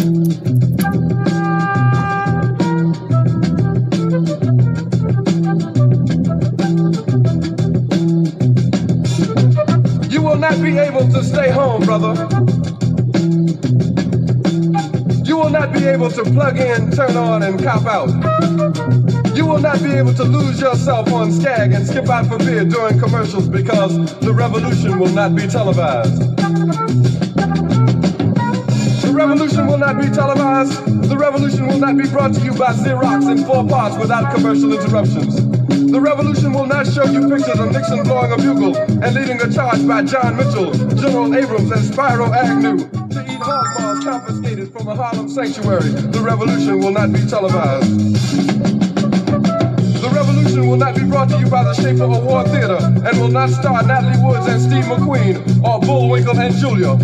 You will not be able to stay home, brother. You will not be able to plug in, turn on, and cop out. You will not be able to lose yourself on Skag and skip out for beer during commercials because the revolution will not be televised. The revolution will not be televised. The revolution will not be brought to you by Xerox in 4 parts without commercial interruptions. The revolution will not show you pictures of Nixon blowing a bugle and leading a charge by John Mitchell, General Abrams, and Spyro Agnew to eat hog balls confiscated from a Harlem sanctuary. The revolution will not be televised. The revolution will not be brought to you by the Schaefer Award Theater and will not star Natalie Woods and Steve McQueen or Bullwinkle and Julia.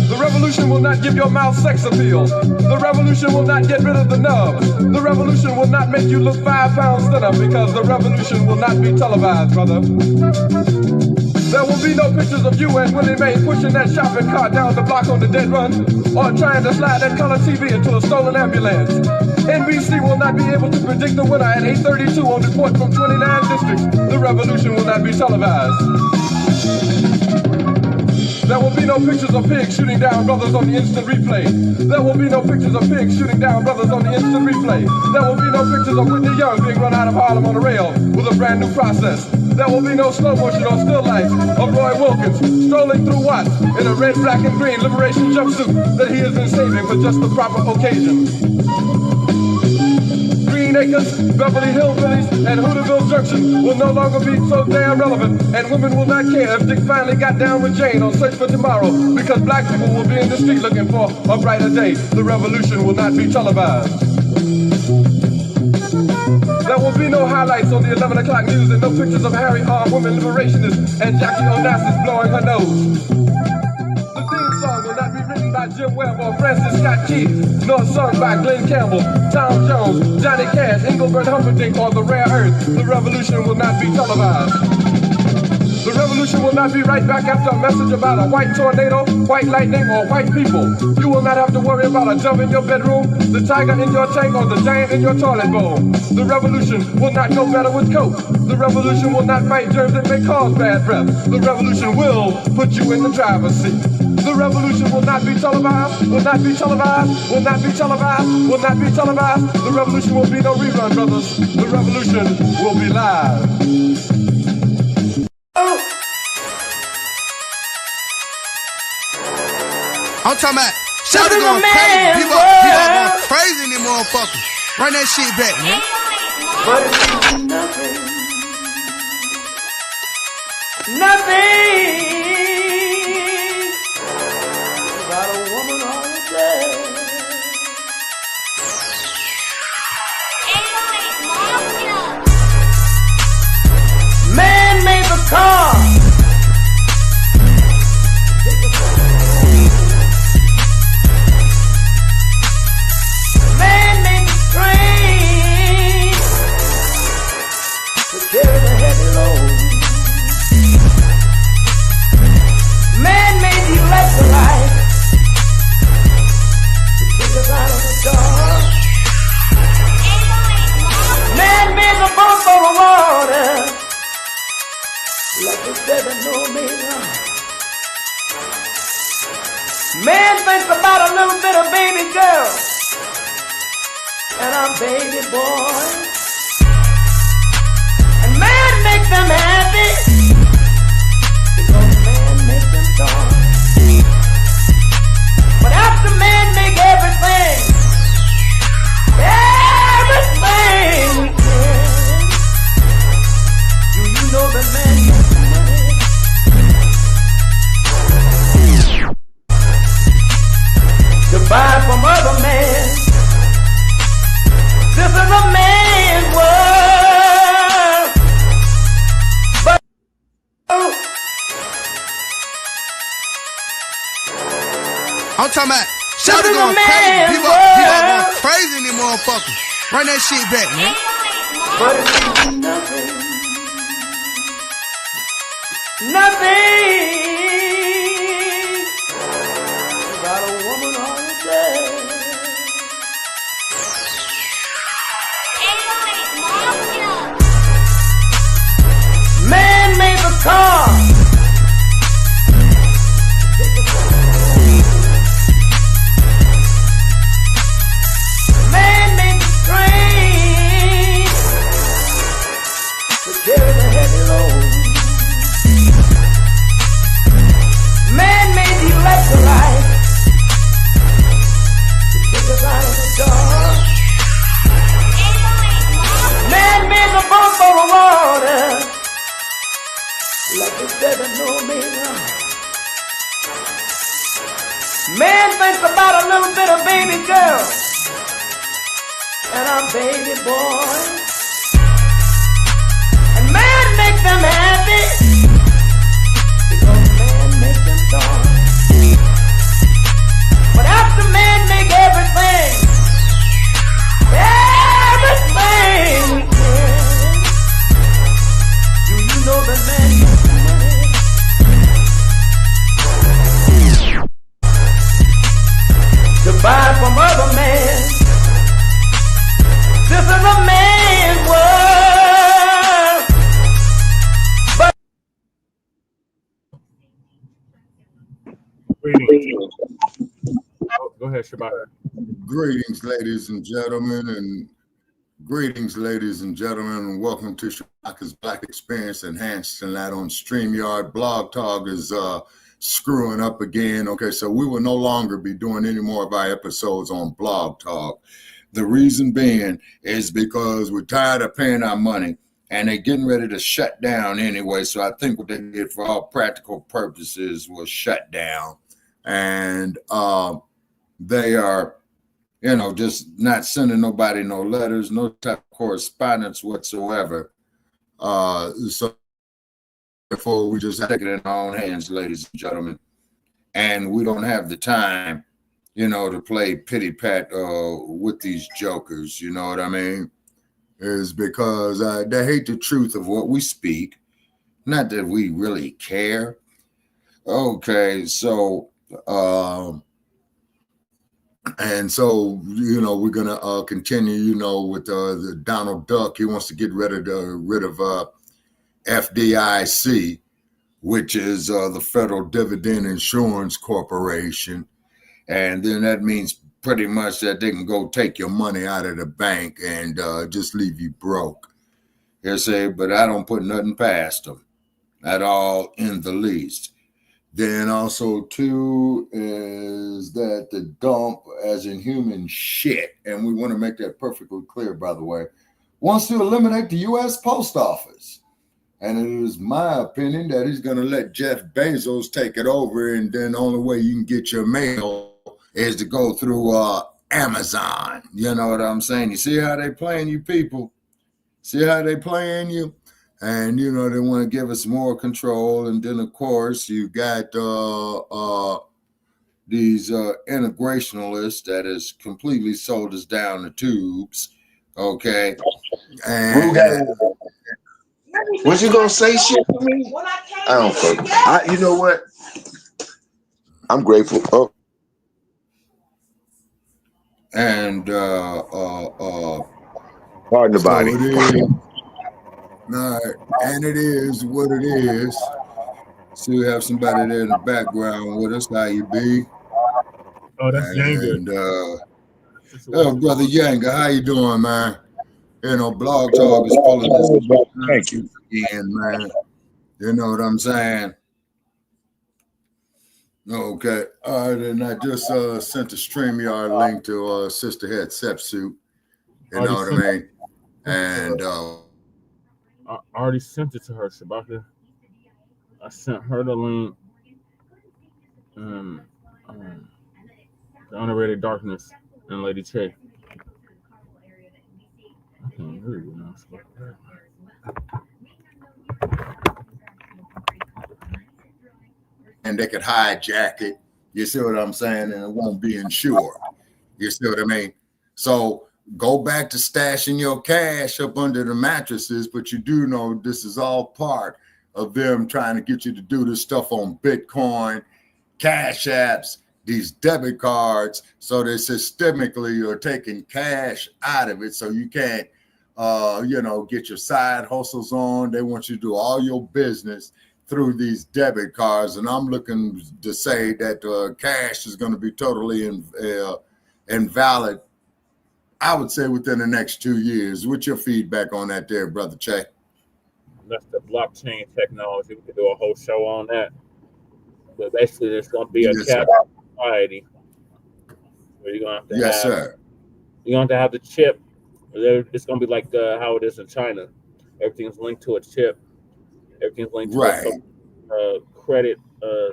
The revolution will not give your mouth sex appeal. The revolution will not get rid of the nubs. The revolution will not make you look 5 pounds thinner because the revolution will not be televised, brother. There will be no pictures of you and Willie Mae pushing that shopping cart down the block on the dead run or trying to slide that color TV into a stolen ambulance. NBC will not be able to predict the winner at 8:32 on report from 29 districts. The revolution will not be televised. There will be no pictures of pigs shooting down brothers on the instant replay. There will be no pictures of pigs shooting down brothers on the instant replay. There will be no pictures of Whitney Young being run out of Harlem on a rail with a brand new process. There will be no slow motion or still life of Roy Wilkins strolling through Watts in a red, black, and green liberation jumpsuit that he has been saving for just the proper occasion. Green Acres, Beverly Hillbillies, and Hooterville Junction will no longer be so damn relevant, and women will not care if Dick finally got down with Jane on Search for Tomorrow, because black people will be in the street looking for a brighter day. The revolution will not be televised. There will be no highlights on the 11 o'clock news and no pictures of Harry armed women liberationists and Jackie Onassis blowing her nose. The theme song will not be written by Jim Webb or Francis Scott Key, nor sung by Glenn Campbell, Tom Jones, Johnny Cash, Engelbert Humperdinck, or The Rare Earth. The revolution will not be televised. The revolution will not be right back after a message about a white tornado, white lightning, or white people. You will not have to worry about a dove in your bedroom, the tiger in your tank, or the giant in your toilet bowl. The revolution will not go better with Coke. The revolution will not fight germs that may cause bad breath. The revolution will put you in the driver's seat. The revolution will not be televised, will not be televised, will not be televised, will not be televised. The revolution will be no rerun, brothers. The revolution will be live. I'm talking about Shawty going crazy. People going crazy in these motherfuckers. Run that shit back, man. But it means nothing. Nothing about a woman on the bed. Man made the car. Carry the heavy load. Man made the electrolyte to keep us out of the dark. Man made the boat for the water like the 7-millimeter. Man thinks about a little bit of baby girl and a baby boy. Man make them happy because man make them dark. But after man make everything we can, do you know that man makes money to buy from other men? This is a man's world. I'm talking about Shawty going crazy. People going crazy in these motherfuckers. Run that shit back, man. But it means nothing. Nothing Man thinks about a little bit of baby girl and a baby boy. And man makes them happy because man makes them joy. But after man make everything we can, do you know that man makes money? To buy from other men. This is a man's world. But go ahead, Shabaka. Greetings, ladies and gentlemen, and welcome to Shabaka'S Blacc Experience Enhanced, and that on StreamYard. Blog Talk is screwing up again. Okay, so we will no longer be doing any more of our episodes on Blog Talk. The reason being is because we're tired of paying our money, and they're getting ready to shut down anyway. So I think what they did for all practical purposes was shut down, and they are, just not sending nobody no letters, no type of correspondence whatsoever. So therefore, we just take it in our own hands, ladies and gentlemen. And we don't have the time, to play pity pat with these jokers. You know what I mean? Is because they hate the truth of what we speak. Not that we really care. Okay, so and so, we're going to continue, with the Donald Duck. He wants to get rid of FDIC, which is the Federal Dividend Insurance Corporation. And then that means pretty much that they can go take your money out of the bank and just leave you broke. They say, but I don't put nothing past them at all in the least. Then also, too, is that the dump, as in human shit, and we want to make that perfectly clear, by the way, wants to eliminate the U.S. Post Office. And it is my opinion that he's going to let Jeff Bezos take it over, and then the only way you can get your mail is to go through Amazon. You know what I'm saying? You see how they playing you people? See how they playing you? And, they want to give us more control. And then, of course, you got these integrationalists that has completely sold us down the tubes. Okay. And was you going to say shit to me? I don't think. You know what? I'm grateful. Oh. And pardon the body. And it is what it is. So we have somebody there in the background with us. How you be? Oh, that's Yanga. And brother Yanga, how you doing, man? Blog Talk is pulling this nonsense again, man. You know what I'm saying? Okay. All right, and I just sent a StreamYard link to Sister Head Sepsuit. You know what I mean? And I already sent it to her, Shabaka. I sent her the link. The Underrated Darkness and Lady Che. I can't hear you now. and they could hijack it. You see what I'm saying? And it won't be insured. You see what I mean? So go back to stashing your cash up under the mattresses, but you do know this is all part of them trying to get you to do this stuff on Bitcoin, cash apps, these debit cards. So they systemically are taking cash out of it, so you can't, get your side hustles on. They want you to do all your business through these debit cards. And I'm looking to say that cash is going to be totally invalid, I would say, within the next 2 years. What's your feedback on that there, Brother Che? That's the blockchain technology. We could do a whole show on that. But basically, there's going to be a cap society where you're going to have to yes, sir. You're going to have the chip. It's going to be like how it is in China. Everything's linked to a chip. Everything's linked to a credit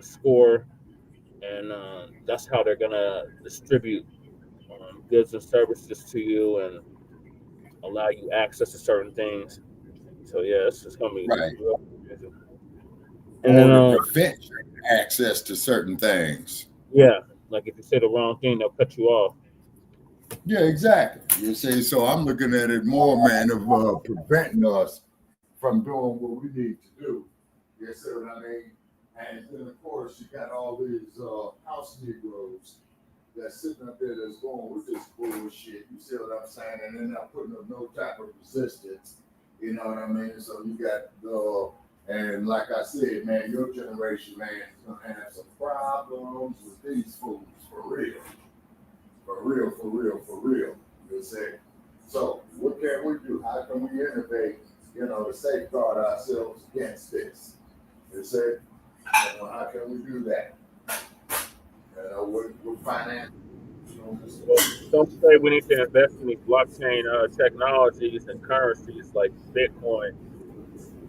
score. and that's how they're gonna distribute goods and services to you and allow you access to certain things. So yeah, it's gonna be Right. real crazy. And Or then to prevent access to certain things. yeah, like if you say the wrong thing, they'll cut you off. Yeah, exactly. You see, so I'm looking at it more, man, of preventing us from doing what we need to do. You see what I mean? And then, of course, you got all these house Negroes that's sitting up there that's going with this bullshit. You see what I'm saying? And they're not putting up no type of resistance. You know what I mean? So you got and like I said, man, your generation, man, is gonna have some problems with these fools for real. For real, for real, for real. You see? So what can we do? How can we innovate, to safeguard ourselves against this? You see? How can we do that? With finance. Some say we need to invest in these blockchain technologies and currencies like Bitcoin.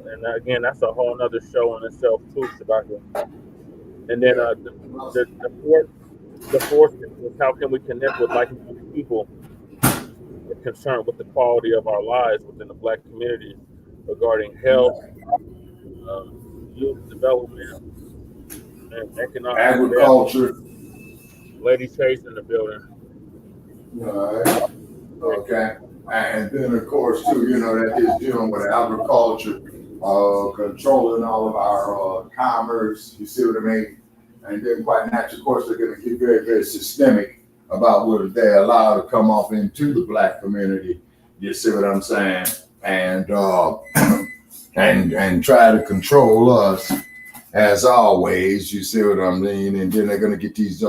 And again, that's a whole nother show in itself too, Shabaka. And then the fourth is how can we connect with like-minded people concerned with the quality of our lives within the Black community regarding health, youth development, and economic agriculture. Lady Chase in the building. All right. Okay. And then, of course, too, that is dealing with agriculture, controlling all of our commerce. You see what I mean? And then, quite naturally, of course, they're going to get very, very systemic about what they allow to come off into the Black community. You see what I'm saying? And and try to control us as always. You see what I mean? And then they're going to get these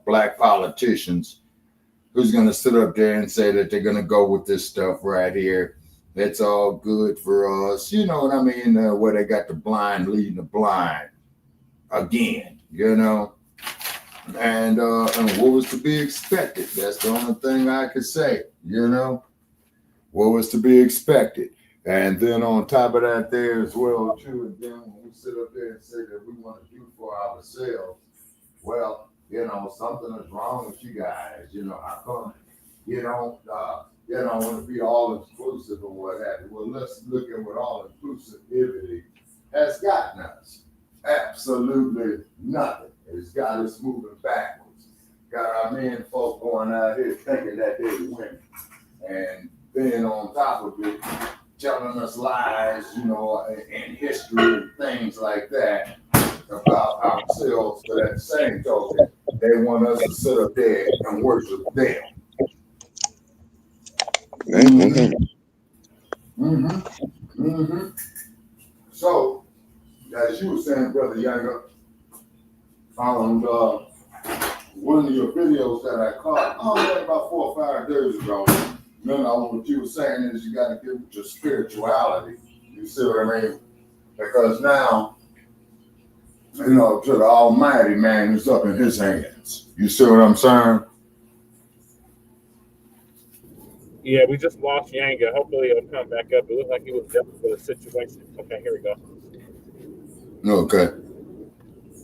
Black politicians who's going to sit up there and say that they're going to go with this stuff right here. That's all good for us. You know what I mean? Where they got the blind leading the blind again, And what was to be expected? That's the only thing I could say, What was to be expected? And then on top of that there as well, too, and then when we sit up there and say that we want to do for ourselves, well, something is wrong with you guys. How come you don't want to be all inclusive or what have you? Well, let's look at what all inclusivity has gotten us. Absolutely nothing. It's got us moving backwards. Got our men folk going out here thinking that they're winning. And then on top of it, telling us lies, and history and things like that about ourselves. But at the same token, they want us to sit up there and worship them. So, as you were saying, Brother Younger, on one of your videos that I caught, about 4 or 5 days ago, what you were saying is you got to get with your spirituality. You see what I mean? Because now, to the Almighty, man, is up in His hands. You see what I'm saying? Yeah, we just lost Yanga. Hopefully he'll come back up. It looks like he was definitely with a situation. Okay, here we go. Okay.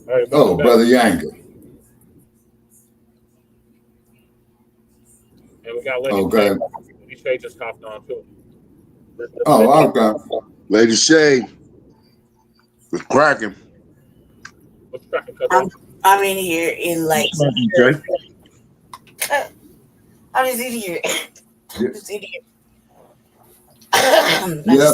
All right, Brother Yanga. And we got Lady Shay just hopped on too. Okay. Lady Shay was cracking. What's cracking, cousin? I'm in here in like. I'm just in here. Just in here. Yeah.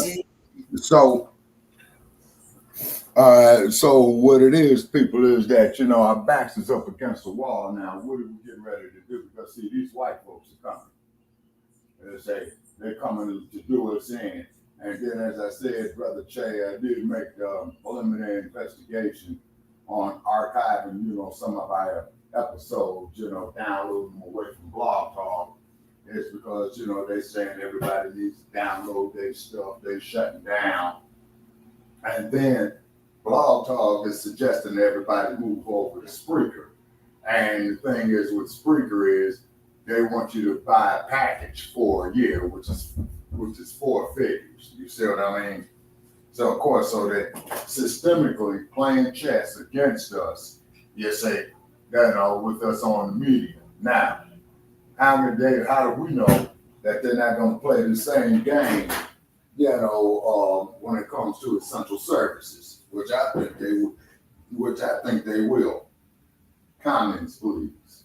So what it is, people, is that our backs is up against the wall now. What are we getting ready to do? Because see, these white folks are coming. They're coming to do us in. And then, as I said, Brother Che, I did make the preliminary investigation on archiving, some of our episodes, download them away from Blog Talk. It's because, they're saying everybody needs to download their stuff. They're shutting down. And then Blog Talk is suggesting everybody move over to Spreaker. And the thing is with Spreaker is they want you to buy a package for a year, which is 4 figures. You see what I mean? So, of course, so that systemically playing chess against us, you say, with us on the media. Now, how do we know that they're not going to play the same game, when it comes to essential services, which I think they will. Comments, please.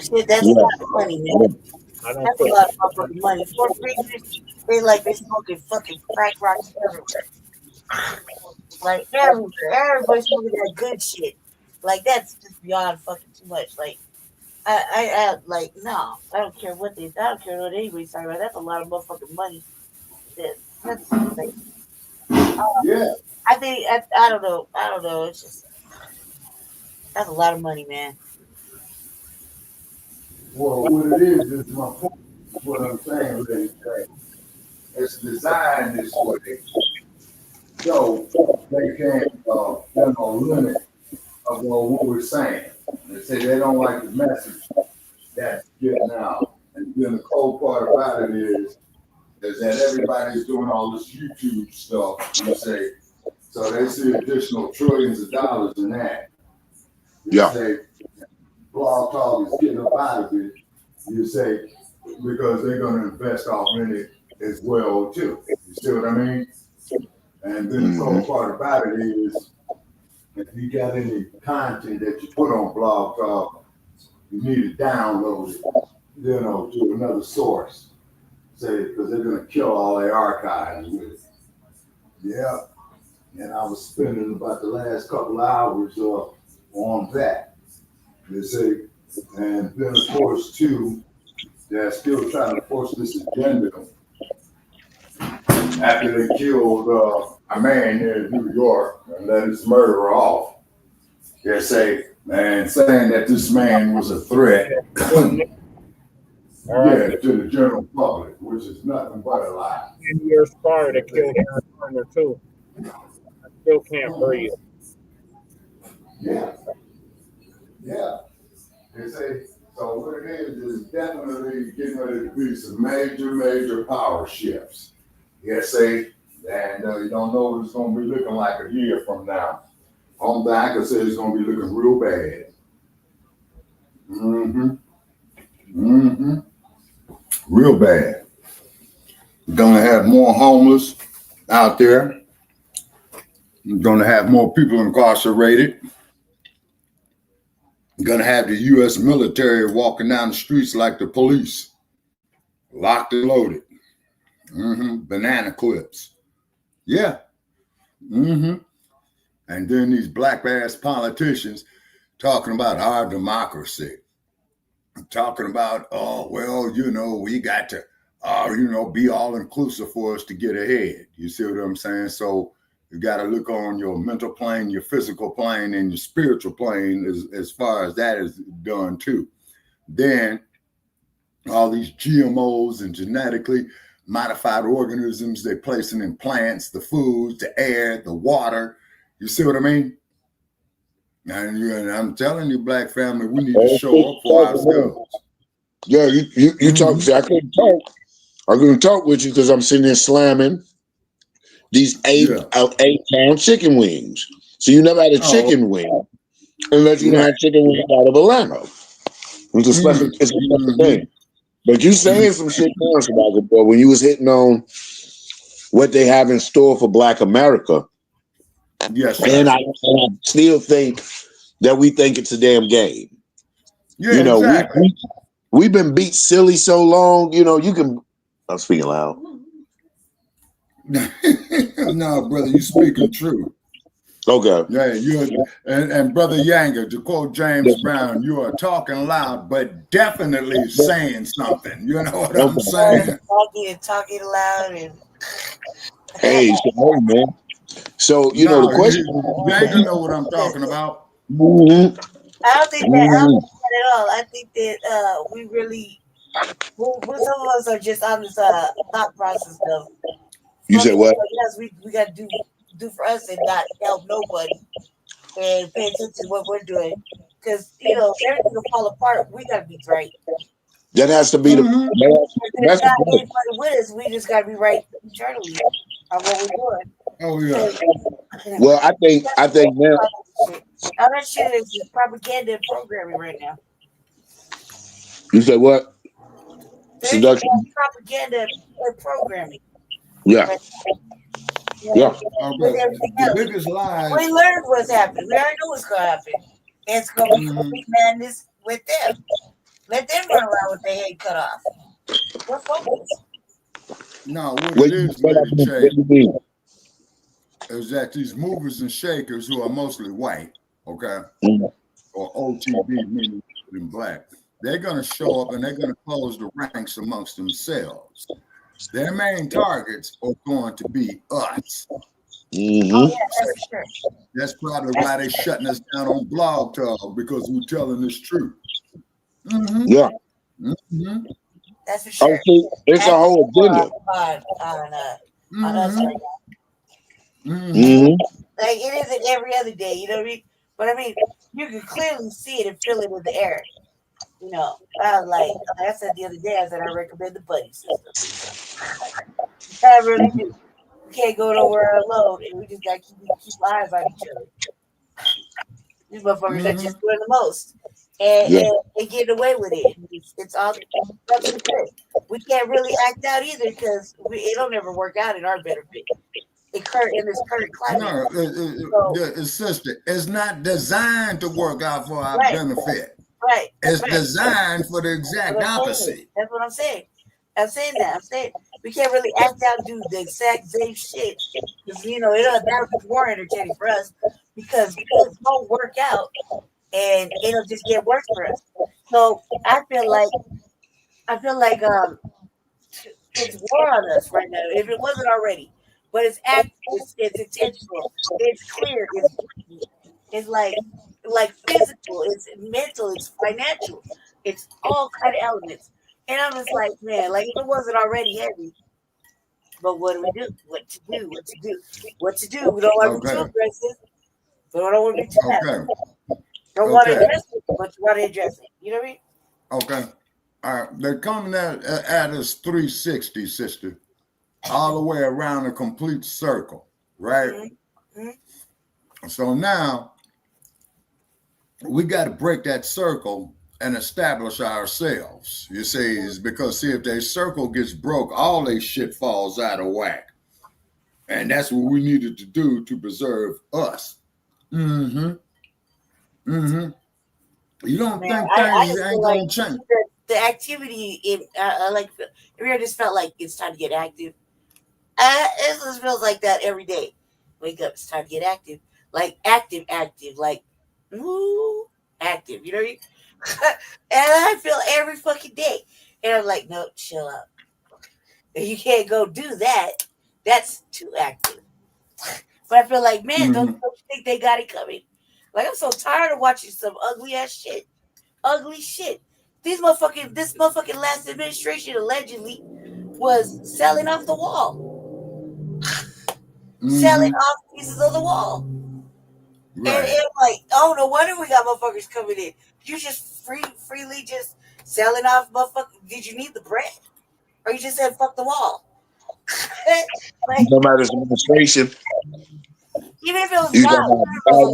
Shit, that's a lot of money, man. I don't That's a think lot of motherfucking money. For preachers, they smoking fucking crack rocks everywhere. Like everywhere. Everybody's smoking that good shit. Like that's just beyond fucking too much. Like I like no, I don't care what anybody's talking about. That's a lot of motherfucking money. That's like, Yeah. I think I don't know. It's just that's a lot of money, man. Well, what it is my point. What I'm saying is that it's designed this way, so they can't, limit of what we're saying. They say they don't like the message that's getting out. And then the cold part about it is that everybody's doing all this YouTube stuff. You say, so they see additional trillions of dollars in that. You say, Blog Talk is getting up out of it. You say, because they're going to invest off in it as well, too. You see what I mean? And then the cool part about it is, if you got any content that you put on Blog Talk, you need to download it, to another source. Say, because they're going to kill all their archives with it. Yeah. And I was spending about the last couple hours on that. They say, and then of course, too, they're still trying to force this agenda. After they killed a man here in New York and let his murderer off, they say, saying that this man was a threat to the general public, which is nothing but a lie. 10 years prior to kill Aaron Turner too. I still can't breathe. Yeah. They say, so what it is definitely getting ready to be some major power shifts. Say, and you don't know what it's going to be looking like a year from now. On back, I say it's going to be looking real bad. Real bad. We're going to have more homeless out there. We're going to have more people incarcerated. We're going to have the U.S. military walking down the streets like the police, locked and loaded. Banana clips. Yeah. And then these black ass politicians talking about our democracy. Talking about, we got to, be all inclusive for us to get ahead. You see what I'm saying? So you got to look on your mental plane, your physical plane, and your spiritual plane as far as that is done too. Then all these GMOs and genetically modified organisms they're placing in plants, the foods, the air, the water. You see what I mean? And I'm telling you, Black family, we need to show up for ourselves. Yeah, you talk. See, I couldn't talk with you because I'm sitting there slamming these 8-pound chicken wings. So you never had a chicken wing unless you had chicken wings out of Atlanta. It's a special thing. But you saying some shit now, Shabaka, boy, when you was hitting on what they have in store for Black America. Yes, sir. And I still think that we think it's a damn game. Yeah, exactly. We've been beat silly so long, I'm speaking loud. No, brother, you speaking true. Okay. Yeah, and Brother Yanga, to quote James Brown, you are talking loud, but definitely saying something. You know what I'm saying? Talking loud and hey, man. So the question. Yanga know what I'm talking about. I don't think that at all. I think that we really, some of us are just on this thought process of. You said what? Yes, we got to do for us and not help nobody, and pay attention to what we're doing. Because everything will fall apart. We got to be right. That has to be that's not anybody with us. We just got to be right internally on what we're doing. Oh yeah. Well, I think now. All that shit is propaganda and programming right now. You say what? There's Seduction. propaganda and programming. Yeah. Right? Yeah. With everything The else. biggest lies. We learned what's happening. We already know what's going to happen. And it's going to be complete madness with them. Let them run around with their head cut off. We're focused. No, what What it you is, Lady what J, you mean? is that these movers and shakers who are mostly white, okay, or OTB, meaning in black, they're going to show up and they're going to close the ranks amongst themselves. Their main targets are going to be us. Mm-hmm. Oh, yeah, that's for sure. That's probably why they're shutting us down on Blog Talk, because we're telling this truth. Mm-hmm. Yeah. Mm-hmm. That's for sure. It's a whole agenda. On us right now. Mm-hmm. Like, it isn't every other day, you know what I mean? But I mean, you can clearly see it and feel it in the air. You know, like I said the other day, I said I recommend the buddy system. I really do. We can't go nowhere alone, and we just got to keep eyes on each other. These motherfuckers are just doing the most, and getting away with it. It's all that's the thing. We can't really act out either because it'll never work out in our benefit. In this current climate. No, sister, it's not designed to work out for our benefit. Right. It's designed for the exact opposite. That's what I'm saying. I'm saying we can't really act out and do the exact same shit. Because, that'll be more entertaining for us because it won't work out and it'll just get worse for us. So I feel like it's war on us right now, if it wasn't already. But it's active, it's intentional, it's clear, it's like physical, it's mental, it's financial, it's all kind of elements. And I'm just like, man, like if it wasn't already heavy, but what do we do? What to do? We don't want to be too aggressive, but we don't want to be too aggressive. Don't want to address it, but you want to address it. You know what I mean? Okay. All right. They're coming at us 360, sister. All the way around a complete circle, right? Mm-hmm. So now we got to break that circle and establish ourselves. You see, is because if their circle gets broke, all their shit falls out of whack. And that's what we needed to do to preserve us. Mm-hmm. Mm-hmm. You don't think things ain't gonna change? The activity, I just felt like it's time to get active. It just feels like that every day. Wake up, it's time to get active. Like active, like active. You know what I mean? And I feel every fucking day. And I'm like, no, chill out. You can't go do that. That's too active. But I feel like, man, don't you think they got it coming? Like, I'm so tired of watching some ugly ass shit. Ugly shit. This motherfucking last administration allegedly was selling off the wall. Selling off pieces of the wall. Right. And like, oh, no wonder we got motherfuckers coming in. You just freely just selling off motherfuckers. Did you need the bread? Or you just said fuck the wall? No matter the administration. Even if it was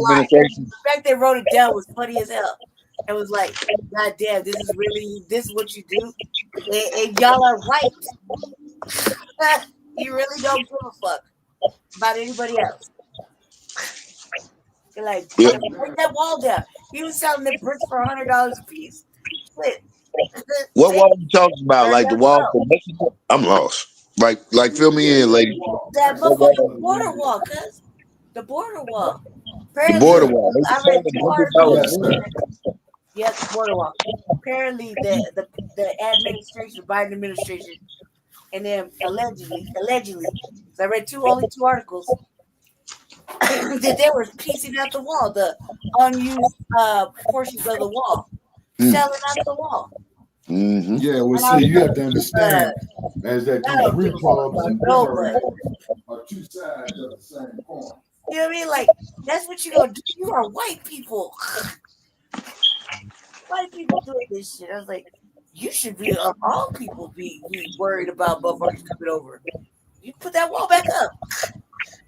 live, the fact they wrote it down was funny as hell. It was like, God damn, this is what you do? And y'all are right. You really don't give a fuck about anybody else. You're like, break that wall down. He was selling the bricks for $100 a piece. Split. What wall are you talking about? Like the wall for Mexico? I'm lost. Like fill me in, lady. That motherfucking border wall, cuz. The border wall. The border wall. I read 2 articles. Yes, the border wall. Apparently, the Biden administration, and then allegedly, so I read only 2 articles, that they were piecing out the wall, the unused portions of the wall, selling out the wall. Mm-hmm. Yeah, well, see, you have to understand is that these repubs and Democrats are 2 sides of the same coin. You know what I mean? Like, that's what you gonna do. You are white people. White people doing this shit. I was like, you should be, all people be worried about motherfuckers coming over. You put that wall back up.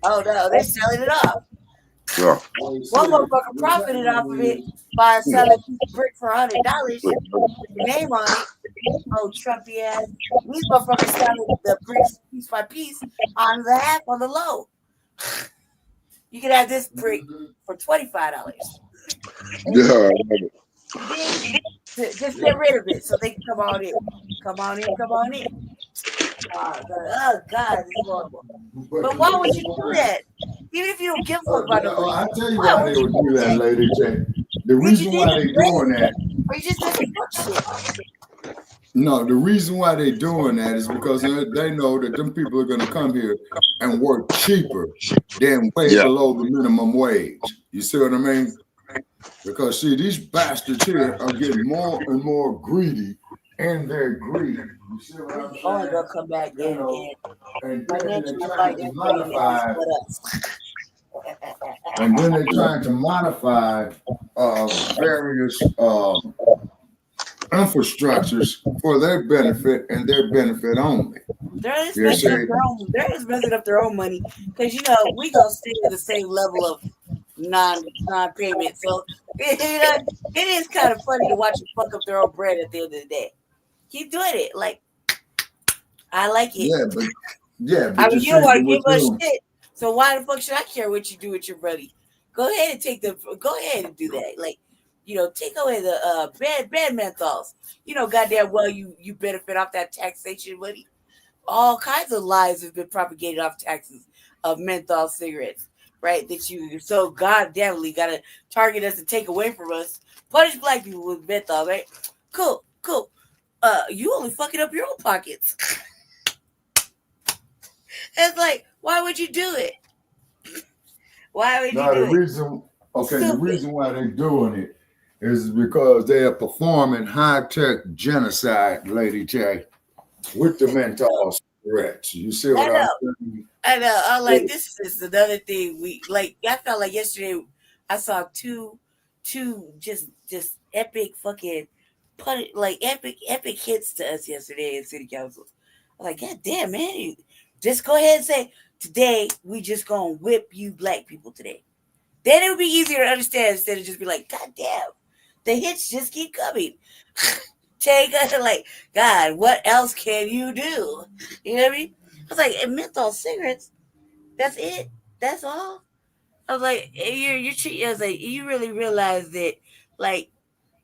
Oh no, they're selling it off. Yeah. One motherfucker profited off of it by selling a brick for $100 with your name on it. Oh, Trumpy ass. These motherfuckers selling the bricks piece by piece on the half on the low. You can have this brick for $25. Yeah. Just get rid of it so they can come on in. Come on in, come on in. Oh God, it's horrible. But why would you do that? Even if you don't give a fuck about it. I tell you why they would do that, Lady J. The reason why they're doing that. Or you just doing fuck shit. No, the reason why they're doing that is because they know that them people are going to come here and work cheaper than way below the minimum wage. You see what I mean? Because see, these bastards here are getting more and more greedy, and they're greedy. You see what I'm saying? Oh, they'll come back and then they're trying to modify. And then they're trying to modify various infrastructures for their benefit and their benefit only. They're just messing up their own money because we gonna stay at the same level of non-payment. So it is kind of funny to watch them fuck up their own bread at the end of the day. Keep doing it, like I like it. But I mean, you don't want to give us shit. So why the fuck should I care what you do with your money? Go ahead and go ahead and do that. Like, take away the bad menthols. Goddamn well you benefit off that taxation money. All kinds of lies have been propagated off taxes of menthol cigarettes, right? That you so goddamnly gotta target us and take away from us. Punish black people with menthol, right? Cool. You only fucking up your own pockets. It's like, why would you do it? Why would you do it? The reason why they're doing it is because they are performing high-tech genocide, Lady J, with the menthol cigarettes. You see what I'm saying? I know. I'm like, this is another thing I felt like yesterday I saw two just epic fucking epic hits to us yesterday in City Council. I'm like, God damn, man. Just go ahead and say, today, we just gonna whip you black people today. Then it would be easier to understand instead of just be like, God damn, the hits just keep coming. Take like, God, what else can you do? You know what I mean? I was like, and menthol cigarettes, that's it? That's all? I was like, you're treating us like, you really realize that, like,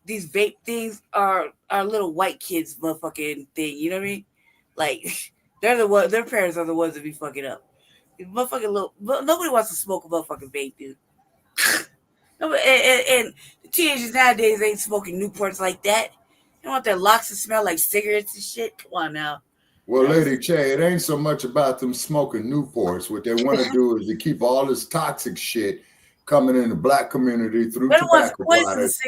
these vape things are little white kids motherfucking thing, you know what I mean? Like, their parents are the ones that be fucking up. Nobody wants to smoke a motherfucking vape, dude. And teenagers nowadays ain't smoking Newports like that. You don't want their locks to smell like cigarettes and shit. Come on now. Well, Lady Che, it ain't so much about them smoking Newports. What they want to do is to keep all this toxic shit coming in the black community through tobacco products.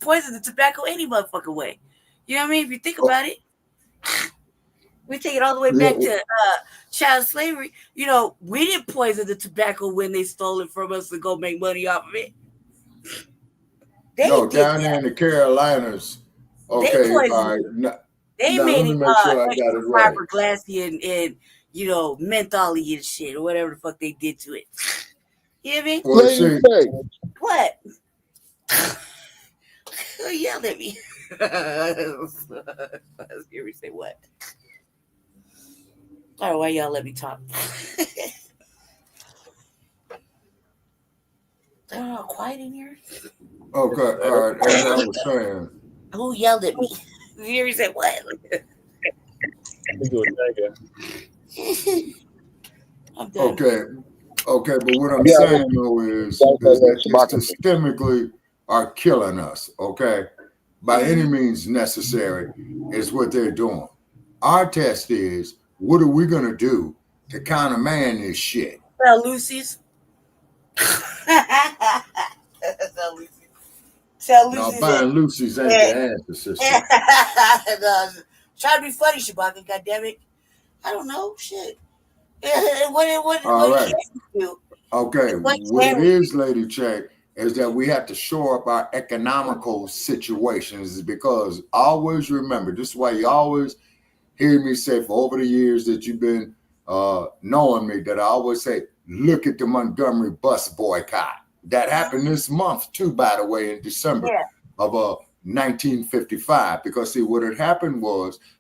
Poison the tobacco any motherfucking way. You know what I mean? If you think about it. We take it all the way back to child slavery. We didn't poison the tobacco when they stole it from us to go make money off of it. Down there in the Carolinas. Okay, all right. They made it fiberglassy and mentholy and shit or whatever the fuck they did to it. You know what I mean? What? Who yelled at me? Let's hear me say what? I don't know why y'all let me talk. Oh, quiet in here. Okay, all right. As I was saying. Who yelled at me? You hear me say what? I'm done. Okay, but what I'm saying though is that they systemically are killing us. Okay, by any means necessary is what they're doing. Our test is, what are we gonna do to countermand this shit? Sell Lucy's. Sell Lucy's. No, buying Lucy's ain't the answer, sister. Try to be funny, Shabaka. Goddammit. I don't know. Shit. What right. Do? Okay. What it is, Lady Che, is that we have to shore up our economical situations, because always remember, this is why you always hear me say for over the years that you've been knowing me, that I always say, look at the Montgomery bus boycott. That happened this month too, by the way, in December of 1955. Because see, what had happened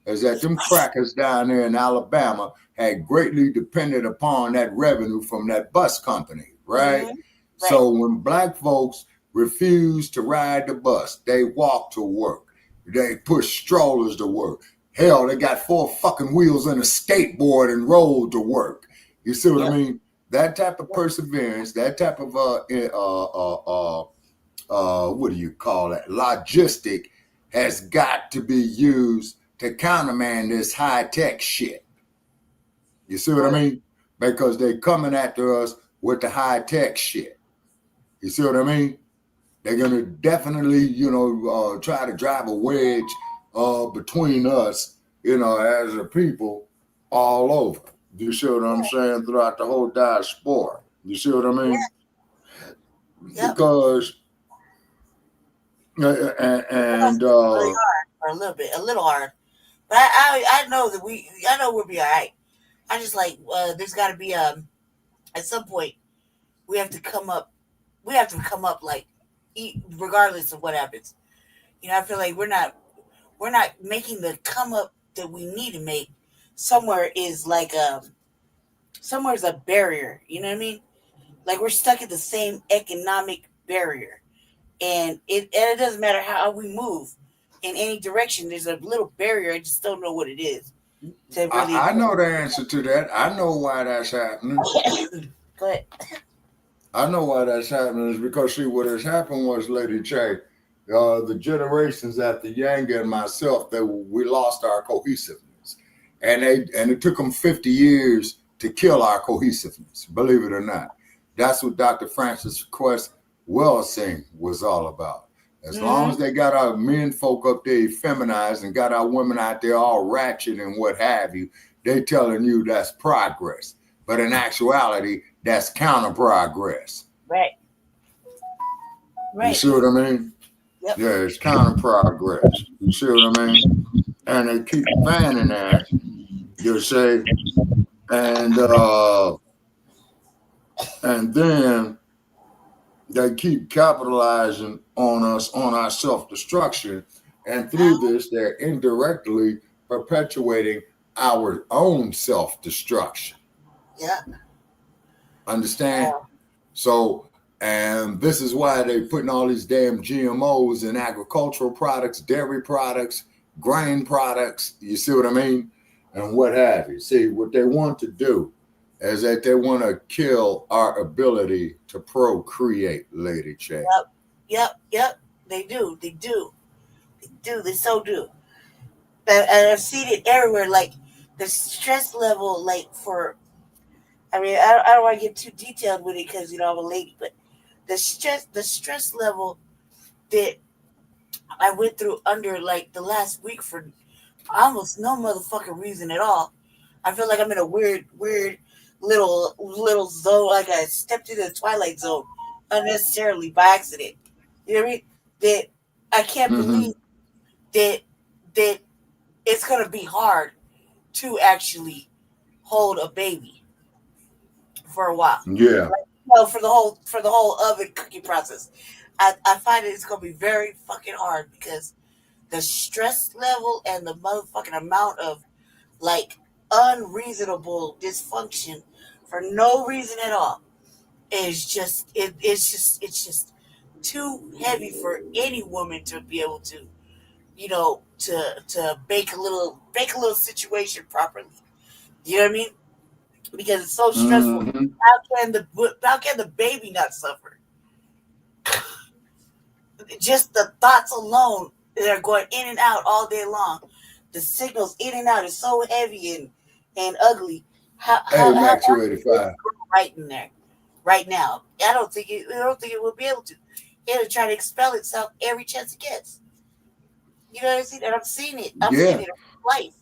is that them crackers down there in Alabama had greatly depended upon that revenue from that bus company, right? So when black folks refused to ride the bus, they walked to work. They pushed strollers to work. Hell, they got 4 fucking wheels and a skateboard and rolled to work. You see what I mean? That type of perseverance, that type of what do you call that? Logistic has got to be used to countermand this high-tech shit. You see what I mean? Because they're coming after us with the high-tech shit. You see what I mean? They're gonna definitely, try to drive a wedge between us, as a people all over. You see what I'm saying? Throughout the whole diaspora. You see what I mean? Because really hard for a little hard. But I know that we'll be all right. I just like there's got to be at some point we have to come up like regardless of what happens. I feel like we're not making the come up that we need to make. Somewhere is like somewhere's a barrier, you know what I mean? Like we're stuck at the same economic barrier, and it doesn't matter how we move in any direction. There's a little barrier. I just don't know what it is. I know the answer to that. I know why that's happening. Go ahead. I know why that's happening is because see what has happened was, Lady Che, the generations after Yanga and myself, that we lost our cohesiveness. And it took them 50 years to kill our cohesiveness, believe it or not. That's what Dr. Francis Quest Wellsing was all about. As long as they got our men folk up there effeminized and got our women out there all ratchet and what have you, they telling you that's progress. But in actuality, that's counter progress. Right. You see what I mean? Yep. Yeah, it's counter progress. You see what I mean? And they keep fanning that, you say, and then they keep capitalizing on us, on our self-destruction. And through this, they're indirectly perpetuating our own self-destruction. Yeah. Understand? So, and this is why they're putting all these damn GMOs in agricultural products, dairy products, grain products. You see what I mean? And what have you. See, what they want to do is that they want to kill our ability to procreate, Lady Che. Yep. They do. They so do. And I've seen it everywhere. Like the stress level, like I don't want to get too detailed with it because I'm a lady, but the stress level that I went through under like the last week for almost no motherfucking reason at all. I feel like I'm in a weird little zone, like I stepped into the twilight zone unnecessarily by accident. You know what I mean? That I can't believe that it's gonna be hard to actually hold a baby for a while. Yeah. For the whole oven cooking process. I find it's gonna be very fucking hard because the stress level and the motherfucking amount of like unreasonable dysfunction for no reason at all is just it's just too heavy for any woman to be able to to bake a little situation properly. You know what I mean? Because it's so stressful. How can the baby not suffer? Just the thoughts alone that are going in and out all day long. The signals in and out is so heavy and ugly. How 285 right in there, right now? I don't think it will be able to. It'll try to expel itself every chance it gets. You know what I'm saying? And I'm seeing it. I'm seeing it in life.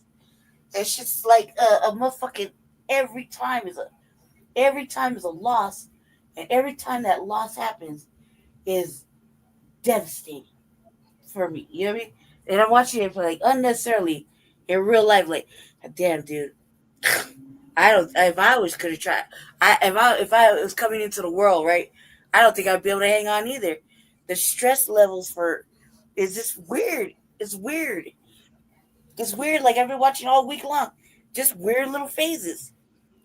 It's just like a motherfucking every time is a loss, and every time that loss happens is devastating for me. You know what I mean? And I'm watching it for like unnecessarily in real life, like, damn, dude, I don't. If I was gonna try, if I was coming into the world, right, I don't think I'd be able to hang on either. The stress levels for is just weird. It's weird. It's weird. Like I've been watching all week long, just weird little phases.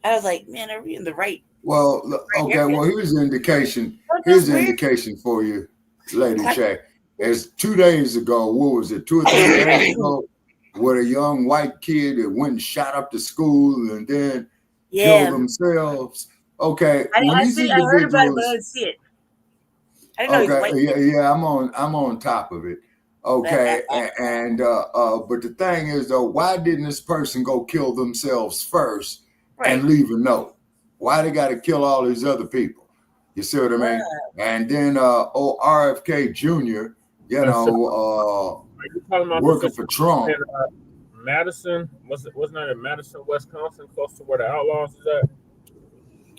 I was like, man, are we in the right? Well, okay. area? Well, here's an indication. Well, Here's just an weird. indication for you, Lady Shay. It's 2 days ago. What was it? 2 or 3 days ago, with a young white kid that went and shot up the school and then killed themselves. Okay, I when these heard about it, but I individuals, didn't see it. I didn't know he was white. yeah, I'm on top of it. Okay, and but the thing is though, why didn't this person go kill themselves first and leave a note? Why they got to kill all these other people? You see what I mean? And then RFK Jr., you know, working for Trump. Madison, wasn't that in Madison, Wisconsin, close to where the Outlaws is at?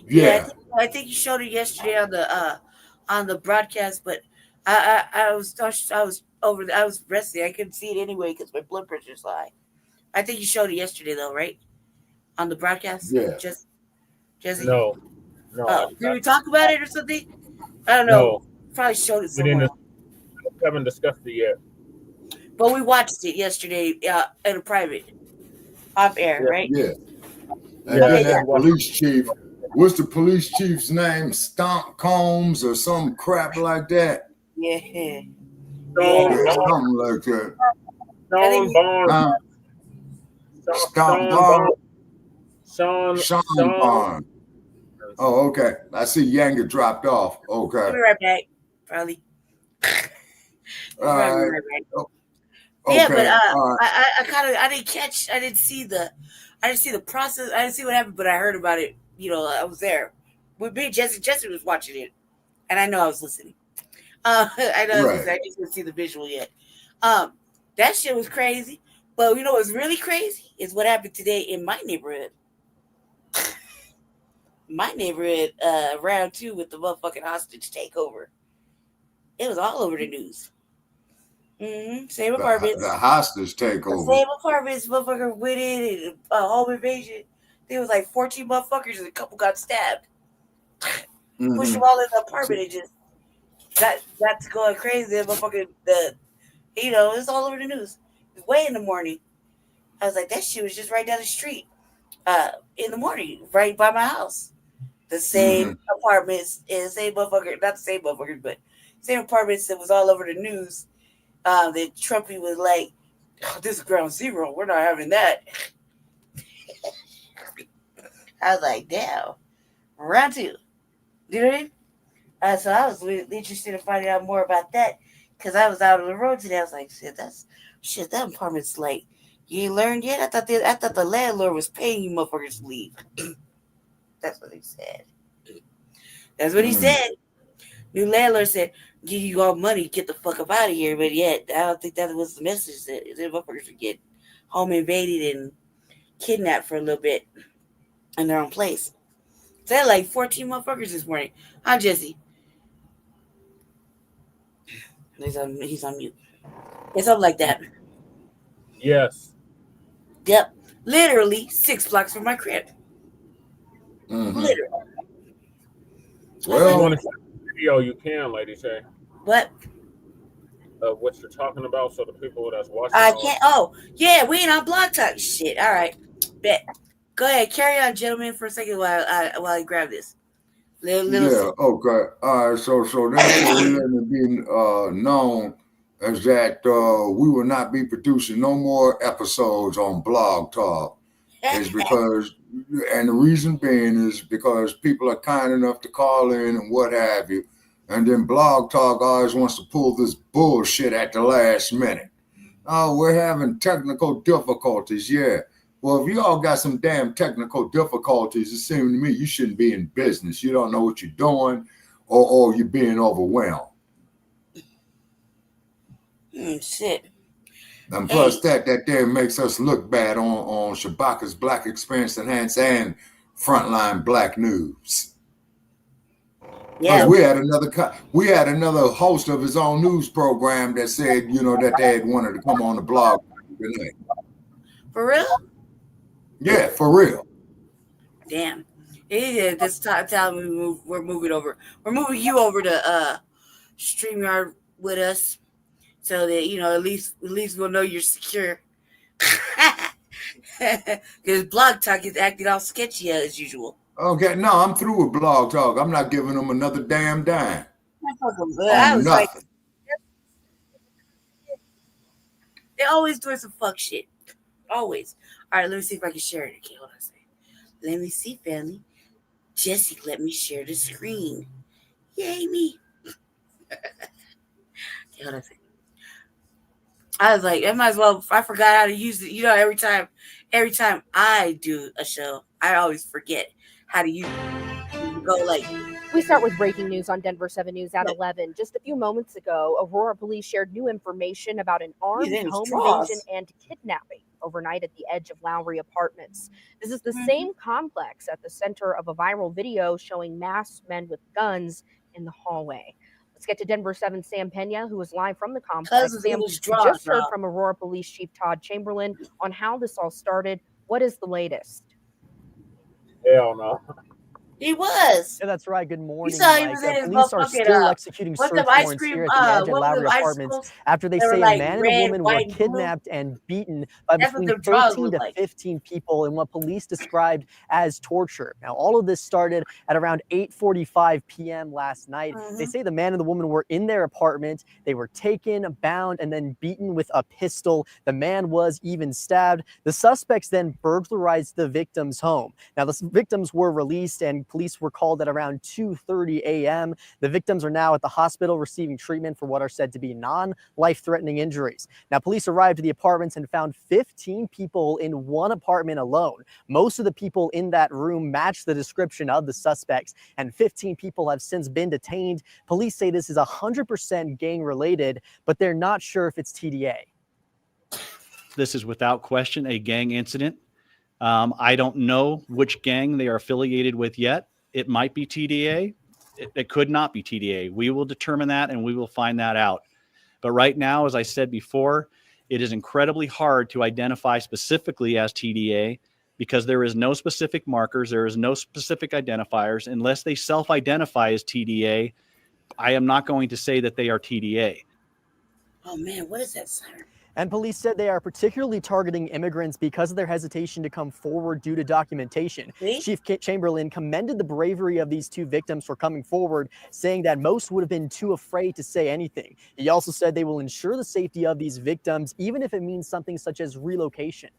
Yeah, I think you showed it yesterday on the broadcast, but I was over there. I was resting. I couldn't see it anyway because my blood pressure's high. I think you showed it yesterday though, right? On the broadcast. Yeah. Jesse. No. Did we talk about it or something? I don't know. No. Probably showed it somewhere. We haven't discussed it yet. But we watched it yesterday in a private, off air, right? Yeah. And then that police chief, what's the police chief's name? Stomp Combs or some crap like that? Yeah. Something like that. Stone Barnes. Stomp Barnes. Sean Barnes. Oh, okay. I see Yanga dropped off. Okay. I'll be right back. Probably. All right. Okay. Yeah, but I didn't see the process. I didn't see what happened, but I heard about it. You know, I was there. With me, Jesse was watching it, and I know I was listening. I know I just didn't see the visual yet. That shit was crazy. But you know what's really crazy is what happened today in my neighborhood. My neighborhood, round 2 with the motherfucking hostage takeover. It was all over the news. Same apartments. The hostage takeover. The same apartments, motherfucker went in and home invasion. There was like 14 motherfuckers and a couple got stabbed. Push them all in the apartment and just that's going crazy. Motherfucking it's all over the news. It was way in the morning. I was like, that shit was just right down the street. In the morning, right by my house. The same apartments and same motherfucker, not the same motherfuckers, but same apartments that was all over the news. That Trumpy was like, oh, this is ground zero. We're not having that. I was like, damn. Round 2. You know what I mean? So I was really interested in finding out more about that because I was out on the road today. I was like, shit, that apartment's like, you ain't learned yet? I thought the landlord was paying you motherfuckers to leave. That's what he said. That's what he said. New landlord said, give you all money, get the fuck up out of here. But yet, I don't think that was the message that the motherfuckers would get home invaded and kidnapped for a little bit in their own place. So they had like 14 motherfuckers this morning. Hi, Jesse. He's on mute. It's something like that. Yes. Yep. Literally 6 blocks from my crib. Literally. Well, you want to see the video, you can, Lady Shay. What? What you're talking about, so the people that's watching. I can't. Oh, yeah, we ain't on Blog Talk. Shit. All right. Bet. Go ahead. Carry on, gentlemen, for a second while I grab this. Okay. All right. So that's what we're letting it be known is that we will not be producing no more episodes on Blog Talk. Is because, and the reason being is because people are kind enough to call in and what have you, and then Blog Talk always wants to pull this bullshit at the last minute. Oh, we're having technical difficulties. Yeah. Well, if you all got some damn technical difficulties, it seems to me you shouldn't be in business. You don't know what you're doing, or you're being overwhelmed. Shit. And plus that there makes us look bad on Shabaka'S Blacc Experience Enhanced and Frontline Black News. Yeah, we had another host of his own news program that said, that they had wanted to come on the blog tonight. For real? Yeah, for real. Damn. Yeah, this time we're moving over. We're moving you over to StreamYard with us, so that at least we'll know you're secure. Because Blog Talk is acting all sketchy as usual. Okay, no, I'm through with Blog Talk. I'm not giving them another damn dime. I was nothing. like, they're always doing some fuck shit. Always. All right, let me see if I can share it. Okay, hold on a second. Let me see, family. Jesse, let me share the screen. Yay, me. Okay, hold on a second. I was like, I might as well. I forgot how to use it. Every time I do a show, I always forget how to use it. Go like. We start with breaking news on Denver 7 News at 11. Just a few moments ago, Aurora police shared new information about an armed home invasion and kidnapping overnight at the edge of Lowry Apartments. This is the same complex at the center of a viral video showing masked men with guns in the hallway. Let's get to Denver 7's Sam Pena, who is live from the complex. Sam, we just heard from Aurora Police Chief Todd Chamberlain on how this all started. What is the latest? Hell no. He was. Yeah, that's right. Good morning. You saw he was in his police are still executing search warrants here at the edge of Lowry Apartments after they say a man and a woman were kidnapped and beaten by between 13 to 15 people in what police described as torture. Now, all of this started at around 8:45 p.m. last night. They say the man and the woman were in their apartment. They were taken, bound, and then beaten with a pistol. The man was even stabbed. The suspects then burglarized the victim's home. Now, the victims were released and police were called at around 2:30 a.m. The victims are now at the hospital receiving treatment for what are said to be non-life-threatening injuries. Now, police arrived at the apartments and found 15 people in one apartment alone. Most of the people in that room match the description of the suspects, and 15 people have since been detained. Police say this is 100% gang-related, but they're not sure if it's TDA. This is without question a gang incident. I don't know which gang they are affiliated with yet. It might be TDA. It could not be TDA. We will determine that and we will find that out. But right now, as I said before, it is incredibly hard to identify specifically as TDA because there is no specific markers. There is no specific identifiers. Unless they self-identify as TDA, I am not going to say that they are TDA. Oh, man, what is that siren? And police said they are particularly targeting immigrants because of their hesitation to come forward due to documentation. Chief Chamberlain commended the bravery of these two victims for coming forward, saying that most would have been too afraid to say anything. He also said they will ensure the safety of these victims, even if it means something such as relocation.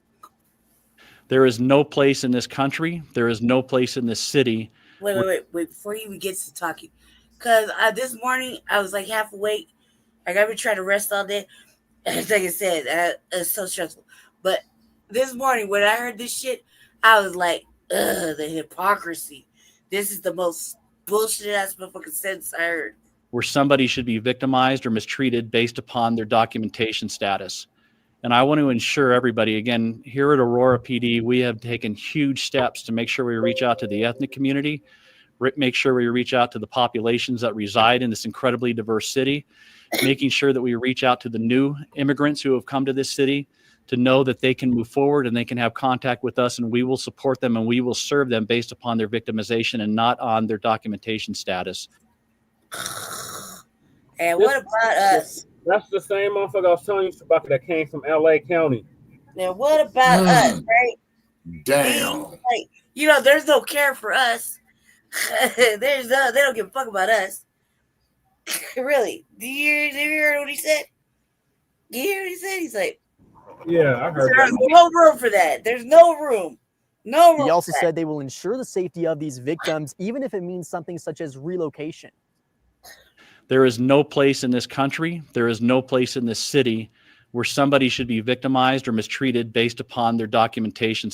There is no place in this country, there is no place in this city. Wait, before he even gets to talking. Because this morning, I was like half awake. I've been trying to rest all day. Like I said, it's so stressful. But this morning, when I heard this shit, I was like, ugh, the hypocrisy. This is the most bullshit ass motherfucking sentence I heard. Where somebody should be victimized or mistreated based upon their documentation status. And I want to ensure everybody, again, here at Aurora PD, we have taken huge steps to make sure we reach out to the ethnic community, make sure we reach out to the populations that reside in this incredibly diverse city, making sure that we reach out to the new immigrants who have come to this city to know that they can move forward and they can have contact with us, and we will support them and we will serve them based upon their victimization and not on their documentation status. And what about us? That's the same motherfucker I was telling you about that came from LA County. Now, what about us, right? Damn. Like, there's no care for us. They don't give a fuck about us. Really? Do you hear what he said? Do you hear what he said? He's like, yeah, I heard there's no room for that. There's no room. No room. He also said they will ensure the safety of these victims, even if it means something such as relocation. There is no place in this country, there is no place in this city where somebody should be victimized or mistreated based upon their documentation.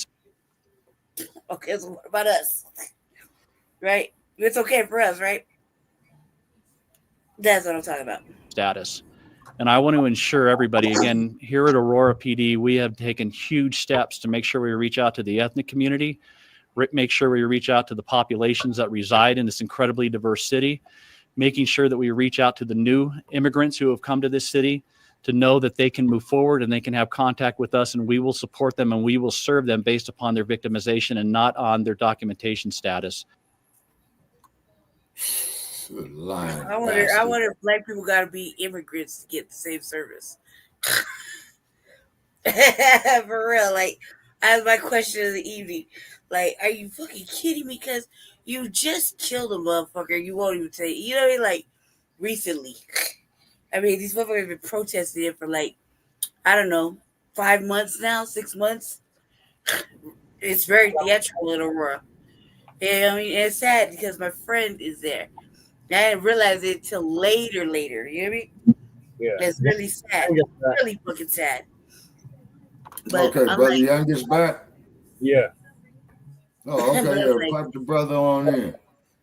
Okay, so what about us? Right? It's okay for us, right? That's what I'm talking about. Status. And I want to ensure everybody, again, here at Aurora PD, we have taken huge steps to make sure we reach out to the ethnic community, make sure we reach out to the populations that reside in this incredibly diverse city, making sure that we reach out to the new immigrants who have come to this city to know that they can move forward and they can have contact with us, and we will support them and we will serve them based upon their victimization and not on their documentation status. I wonder if Black people got to be immigrants to get the same service. For real, like, that's my question of the evening. Like, are you fucking kidding me? Because you just killed a motherfucker. You won't even say, you know what I mean? Like, recently. I mean, these motherfuckers have been protesting it for like, I don't know, 5 months now, 6 months. It's very theatrical in Aurora. Yeah, I mean, it's sad because my friend is there. I didn't realize it till later. You know what I mean? Yeah. It's really sad. Really fucking sad. But okay, I'm brother like, Youngest back? Yeah. Oh, okay, yeah, pipe the brother on in.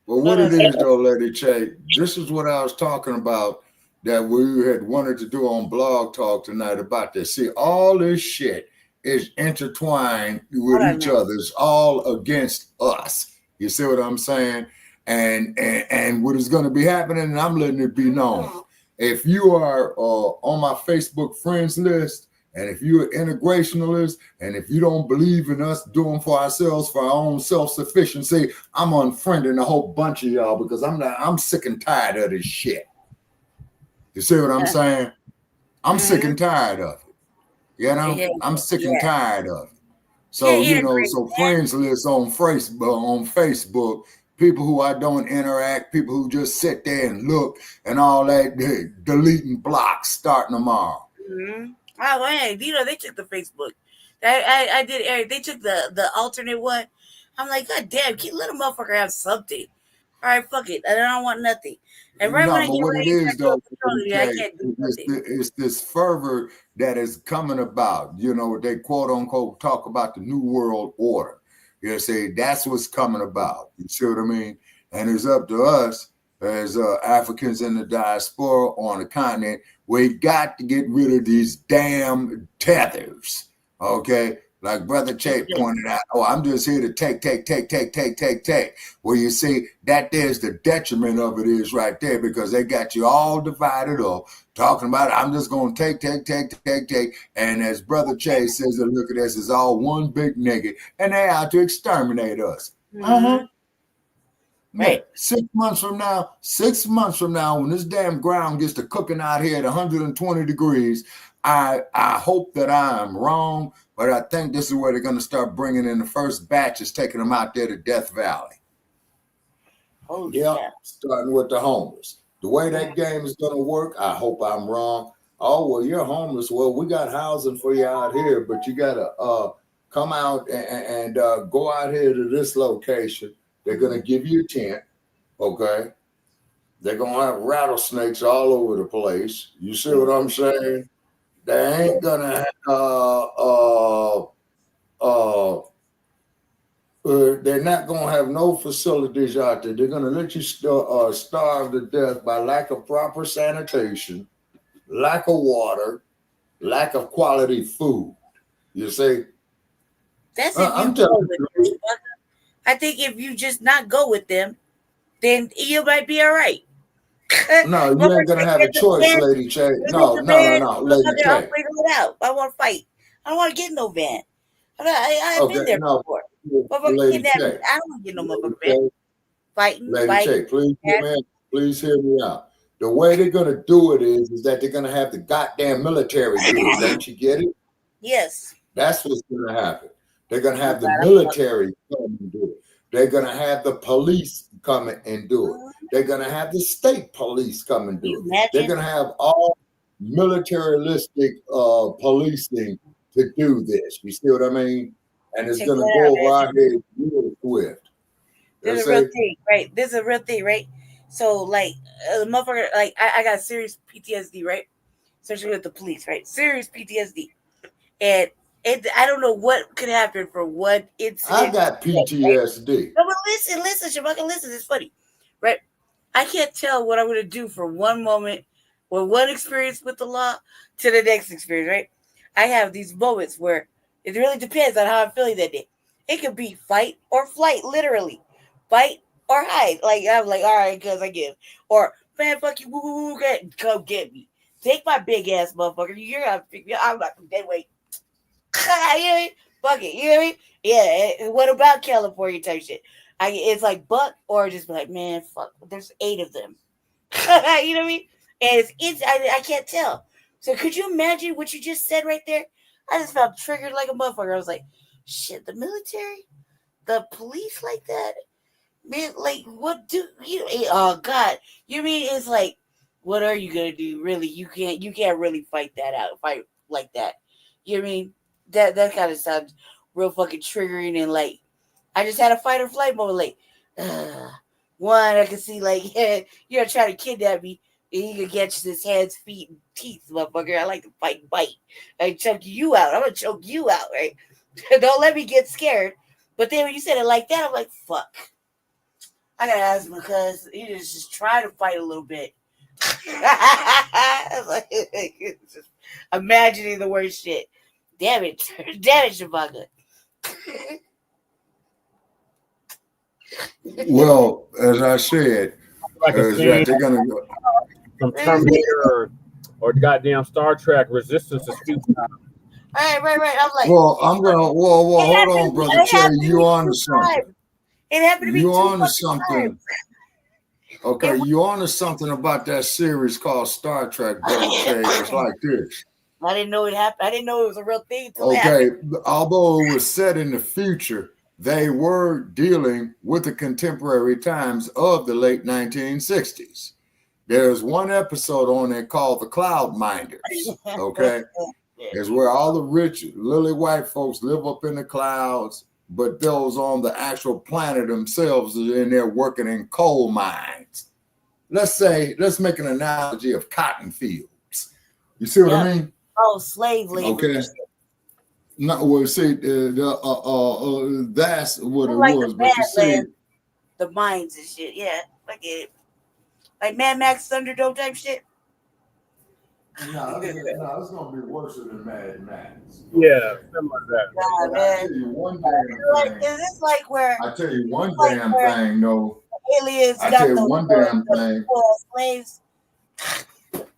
Well, what it is though, Lady Che, this is what I was talking about that we had wanted to do on Blog Talk tonight about this. See, all this shit is intertwined with each other. It's all against us. You see what I'm saying? And what is going to be happening, and I'm letting it be known. If you are on my Facebook friends list, and if you're an integrationalist, and if you don't believe in us doing for ourselves for our own self-sufficiency, I'm unfriending a whole bunch of y'all because I'm sick and tired of this shit. You see what I'm saying? I'm sick and tired of it. You know, I'm sick and tired of it. So, you know, so friends list on Facebook, people who I don't interact, people who just sit there and look and all that, deleting blocks starting tomorrow. Mm-hmm. Oh, man, you know, they took the Facebook. I did, Eric. They took the alternate one. I'm like, God damn, let a motherfucker have something. All right, fuck it. I don't want nothing. And right when I get ready to control it, I can't do nothing. It's this fervor that is coming about. You know, they quote unquote talk about the New World Order. You know, say that's what's coming about. You see what I mean? And it's up to us as Africans in the diaspora on the continent. We got to get rid of these damn tethers. Okay. Like Brother Che pointed out, oh, I'm just here to take. Well, you see, that there's the detriment of it is right there because they got you all divided up, talking about it. I'm just going to take. And as Brother Che says, look at this, it's all one big nigga, and they out to exterminate us. Mm-hmm. Right. 6 months from now, when this damn ground gets to cooking out here at 120 degrees, I hope that I am wrong, but I think this is where they're going to start bringing in the first batches, taking them out there to Death Valley. Oh, yeah. Starting with the homeless. The way that game is going to work, I hope I'm wrong. Oh, well, you're homeless. Well, we got housing for you out here, but you got to come out and go out here to this location. They're going to give you a tent, okay? They're going to have rattlesnakes all over the place. You see what I'm saying? They ain't going to they're not going to have no facilities out there. They're going to let you starve to death by lack of proper sanitation, lack of water, lack of quality food. You see? That's if you go with them. I think if you just not go with them, then you might be all right. No, you ain't gonna have a choice, Lady Che. No, Lady Che. I'll figure it out. I want to fight. I don't want to get no van. I've been there before. Lady Che. I don't want to get no motherfucker van. Fighting. Lady Che, please hear me out. The way they're gonna do it is that they're gonna have the goddamn military do it. Don't you get it? Yes. That's what's gonna happen. They're going to have the military come and do it. They're going to have the police come and do it. They're going to have the state police come and do it. They're going to have all militaristic policing to do this. You see what I mean? And it's going to go over our heads real swift. There's a real thing, right? There's a real thing, right? So, like, motherfucker, like, I got serious PTSD, right? Especially with the police, right? Serious PTSD. And I don't know what could happen for what incident. I got PTSD. No, but listen, Shabaka, listen. It's funny, right? I can't tell what I'm going to do from one moment or one experience with the law to the next experience, right? I have these moments where it really depends on how I'm feeling that day. It could be fight or flight, literally. Fight or hide. Like, I'm like, all right, because I give. Or, man, fuck you, come get me. take my big ass motherfucker. You're gonna pick me up. I'm like, dead weight. You know what I mean? Fuck it. You know what I mean? Yeah. What about California type shit? It's like buck or just be like, man, fuck. There's 8 of them. You know what I mean? And I can't tell. So could you imagine what you just said right there? I just felt triggered like a motherfucker. I was like, shit, the military, the police like that, man. Like, what do you? Oh God, you mean it's like, what are you gonna do? Really, you can't really fight like that. You know what I mean? That kind of sounds real fucking triggering and like, I just had a fight or flight moment. Like, one, I can see like, yeah, you're trying to kidnap me. And he can get his hands, feet, and teeth, motherfucker. I like to fight and bite. I choke you out. I'm gonna choke you out, right? Don't let me get scared. But then when you said it like that, I'm like, fuck. I gotta ask him because he just try to fight a little bit. Just imagining the worst shit. Damn it, Shabaka. Well, as I said, like they're gonna go. From Terminator or goddamn Star Trek, resistance is futile. Right. I'm like, well, I'm gonna. Hold on, brother Cherry. You on to something? It happened to be you two on to fucking something? times. Okay, you on to something about that series called Star Trek, brother Cherry? It's like this. I didn't know it happened. I didn't know it was a real thing. Okay, although it was set in the future, they were dealing with the contemporary times of the late 1960s. There's one episode on there called The Cloud Minders, okay? It's where all the rich, lily white folks live up in the clouds, but those on the actual planet themselves are in there working in coal mines. Let's make an analogy of cotton fields. You see what I mean? Oh, slave labor. Okay. No, well, see, that's what it like was. But you see, the mines and shit. Yeah, I get it. Like Mad Max Thunderdome type shit. No, it's gonna be worse than Mad Max. Yeah, something like that. Nah, I tell you one damn thing. Is this like where? I tell you one damn thing. No, aliens I got tell you one damn thing. Slaves,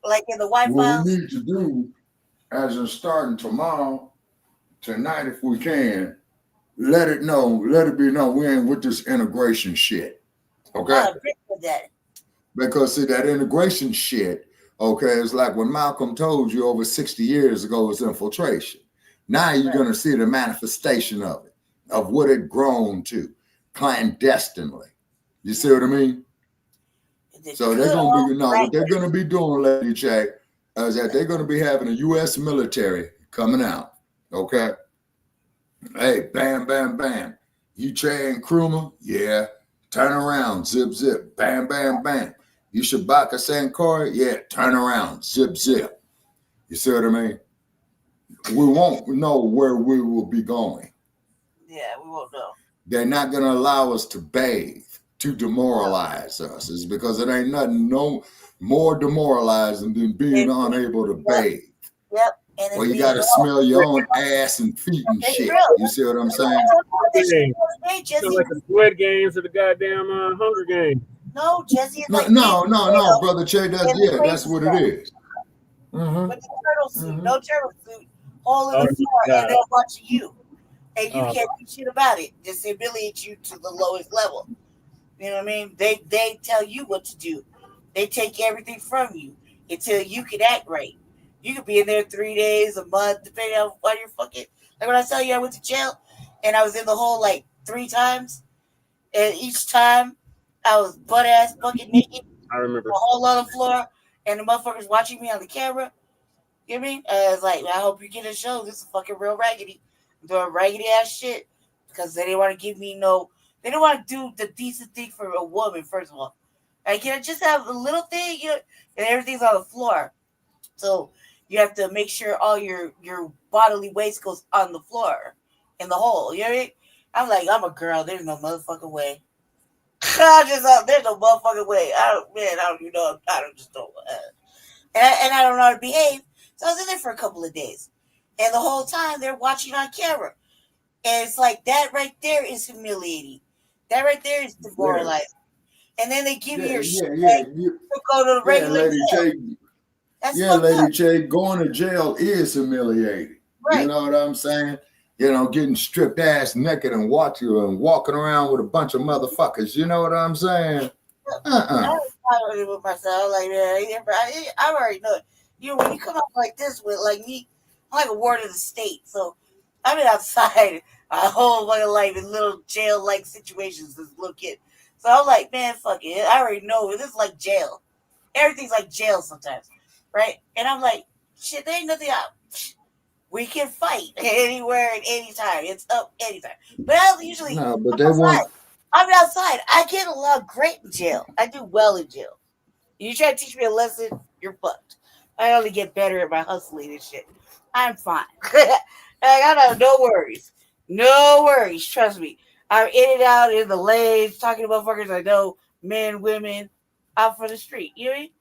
like in the White House. What we need to do, as in starting tonight, if we can, let it be known we ain't with this integration shit. Okay. Because see that integration shit, okay, it's like when Malcolm told you over 60 years ago it's infiltration. Now you're going to see the manifestation of it, of what it grown to, clandestinely. You see what I mean? So they're going to be, what they're going to be doing, Lady J, is that they're going to be having a U.S. military coming out, okay? Hey, bam, bam, bam. You Jay Nkrumah? Yeah. Turn around, zip, zip, bam, bam, bam. You Shabaka'S Blacc? Yeah, turn around, zip, zip. You see what I mean? We won't know where we will be going. Yeah, we won't know. They're not going to allow us to bathe, to demoralize us. It's because it ain't nothing more demoralizing than being unable to bathe. Yep. Well, you got to smell your own ass and feet and shit. You see what I'm saying? It's like the Squid Games or the goddamn Hunger Games. No, Jesse. No, brother Che. That's what it is. Mm-hmm. With the turtle suit, no turtle suit, hole in the floor, and they'll watch you, and you can't do shit about it. Just humiliate you to the lowest level. You know what I mean? They tell you what to do. They take everything from you until you can act right. You could be in there 3 days, a month, depending on what you're fucking. Like when I tell you I went to jail and I was in the hole like 3 times, and each time I was butt ass fucking naked. I remember. A hole on the floor, and the motherfuckers watching me on the camera. You know what I mean? I was like, I hope you get a show. This is fucking real raggedy. I'm doing raggedy ass shit because they didn't want to give me no. They don't want to do the decent thing for a woman. First of all, like, just have a little thing, and everything's on the floor. So you have to make sure all your bodily waste goes on the floor in the hole. You know what I mean? I'm like, I'm a girl. There's no motherfucking way. There's no motherfucking way. I don't know how to behave. So I was in there for a couple of days, and the whole time they're watching on camera, and it's like that right there is humiliating. That right there is demoralizing. And then they give you your shit to go to the regular jail. Yeah, Lady J, going to jail is humiliating. Right. You know what I'm saying? You know, getting stripped ass naked and walking around with a bunch of motherfuckers. You know what I'm saying? I was with myself like, man, I already know it. You know, when you come up like this with like me, I'm like a ward of the state. So I've been outside a whole bunch of like little jail like situations as a little kid. So I'm like, man, fuck it. I already know this is like jail. Everything's like jail sometimes, right? And I'm like, shit, there ain't nothing out. We can fight anywhere and anytime. It's up anytime. But I usually I'm outside. I get along great in jail. I do well in jail. You try to teach me a lesson, you're fucked. I only get better at my hustling and shit. I'm fine. I got no worries. No worries. Trust me. I'm in and out in the lanes, talking to motherfuckers I know, men, women, out for the street. You know what I mean?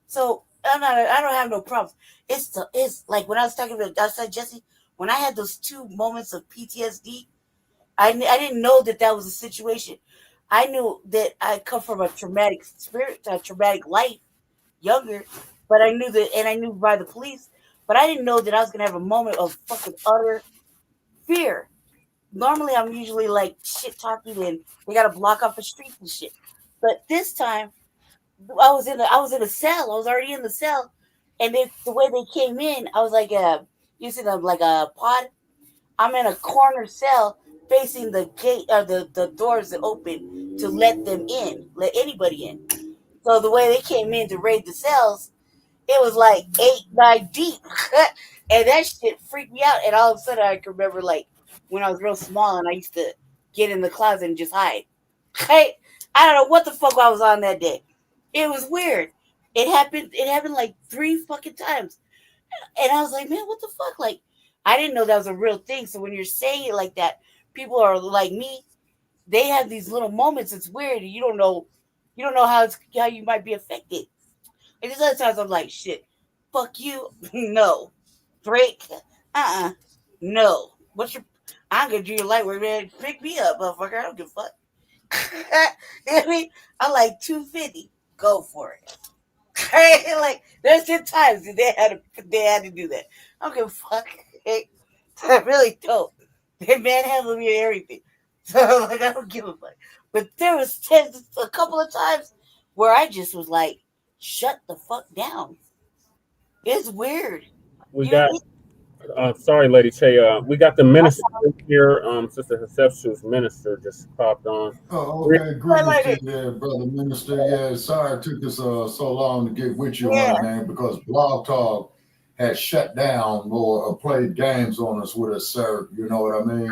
So I don't have no problems. It's like when I was talking about outside Jesse, when I had those 2 moments of PTSD, I didn't know that was a situation. I knew that I come from a traumatic spirit, a traumatic life, younger, but I knew that, and I knew by the police, but I didn't know that I was gonna have a moment of fucking utter fear. Normally, I'm usually like shit talking, and they gotta block off the streets and shit. But this time, I was in a cell. I was already in the cell, and then the way they came in, I was like you see them like a pod. I'm in a corner cell facing the gate or the doors that open to let them in, let anybody in. So the way they came in to raid the cells, it was like 8, 9 deep, and that shit freaked me out. And all of a sudden, I can remember like when I was real small and I used to get in the closet and just hide. Hey, I don't know what the fuck I was on that day. It was weird. It happened like 3 fucking times. And I was like, man, what the fuck? Like, I didn't know that was a real thing. So when you're saying it like that, people are like me, they have these little moments. It's weird. You don't know how you might be affected. And there's other times I'm like, shit, fuck you. No. Drake. No. I'm gonna do your light work, man. Pick me up, motherfucker. I don't give a fuck. You know what I mean? I'm like 250. Go for it. Like there's 10 times that they had to do that. I don't give a fuck. I really don't. They manhandle me and everything. So like I don't give a fuck. But there was a couple of times where I just was like, shut the fuck down. It's weird. Sorry, Lady Che. We got the minister here. Sister Conceptual's minister just popped on. Oh, okay. Greetings to you, brother minister. Yeah, sorry it took us so long to get with you on, man, because Blog Talk had shut down or played games on us with us, sir. You know what I mean?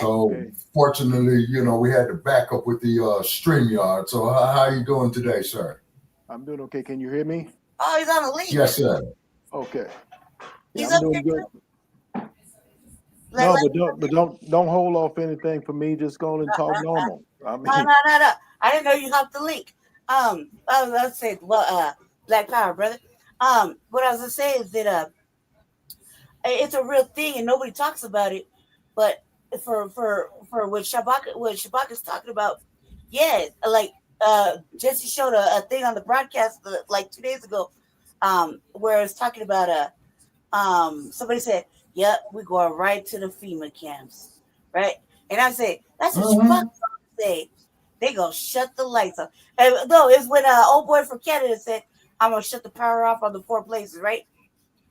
So fortunately, we had to back up with the StreamYard. So how you doing today, sir? I'm doing okay. Can you hear me? Oh, he's on the link. Yes, sir. Okay. He's I'm doing good. No, but don't hold off anything for me. Just go and talk normal. I mean, no. I didn't know you hopped the link. I was gonna say, Black Power, brother. What I was gonna say is that it's a real thing and nobody talks about it. But for what Shabaka'S talking about, yeah, like Jesse showed a thing on the broadcast like 2 days ago, where it's talking about somebody said, yep, we're going right to the FEMA camps, right? And I said, that's what Shabaka'S say. They gonna shut the lights off. And no, it's when old boy from Canada said, I'm gonna shut the power off on the 4 places, right?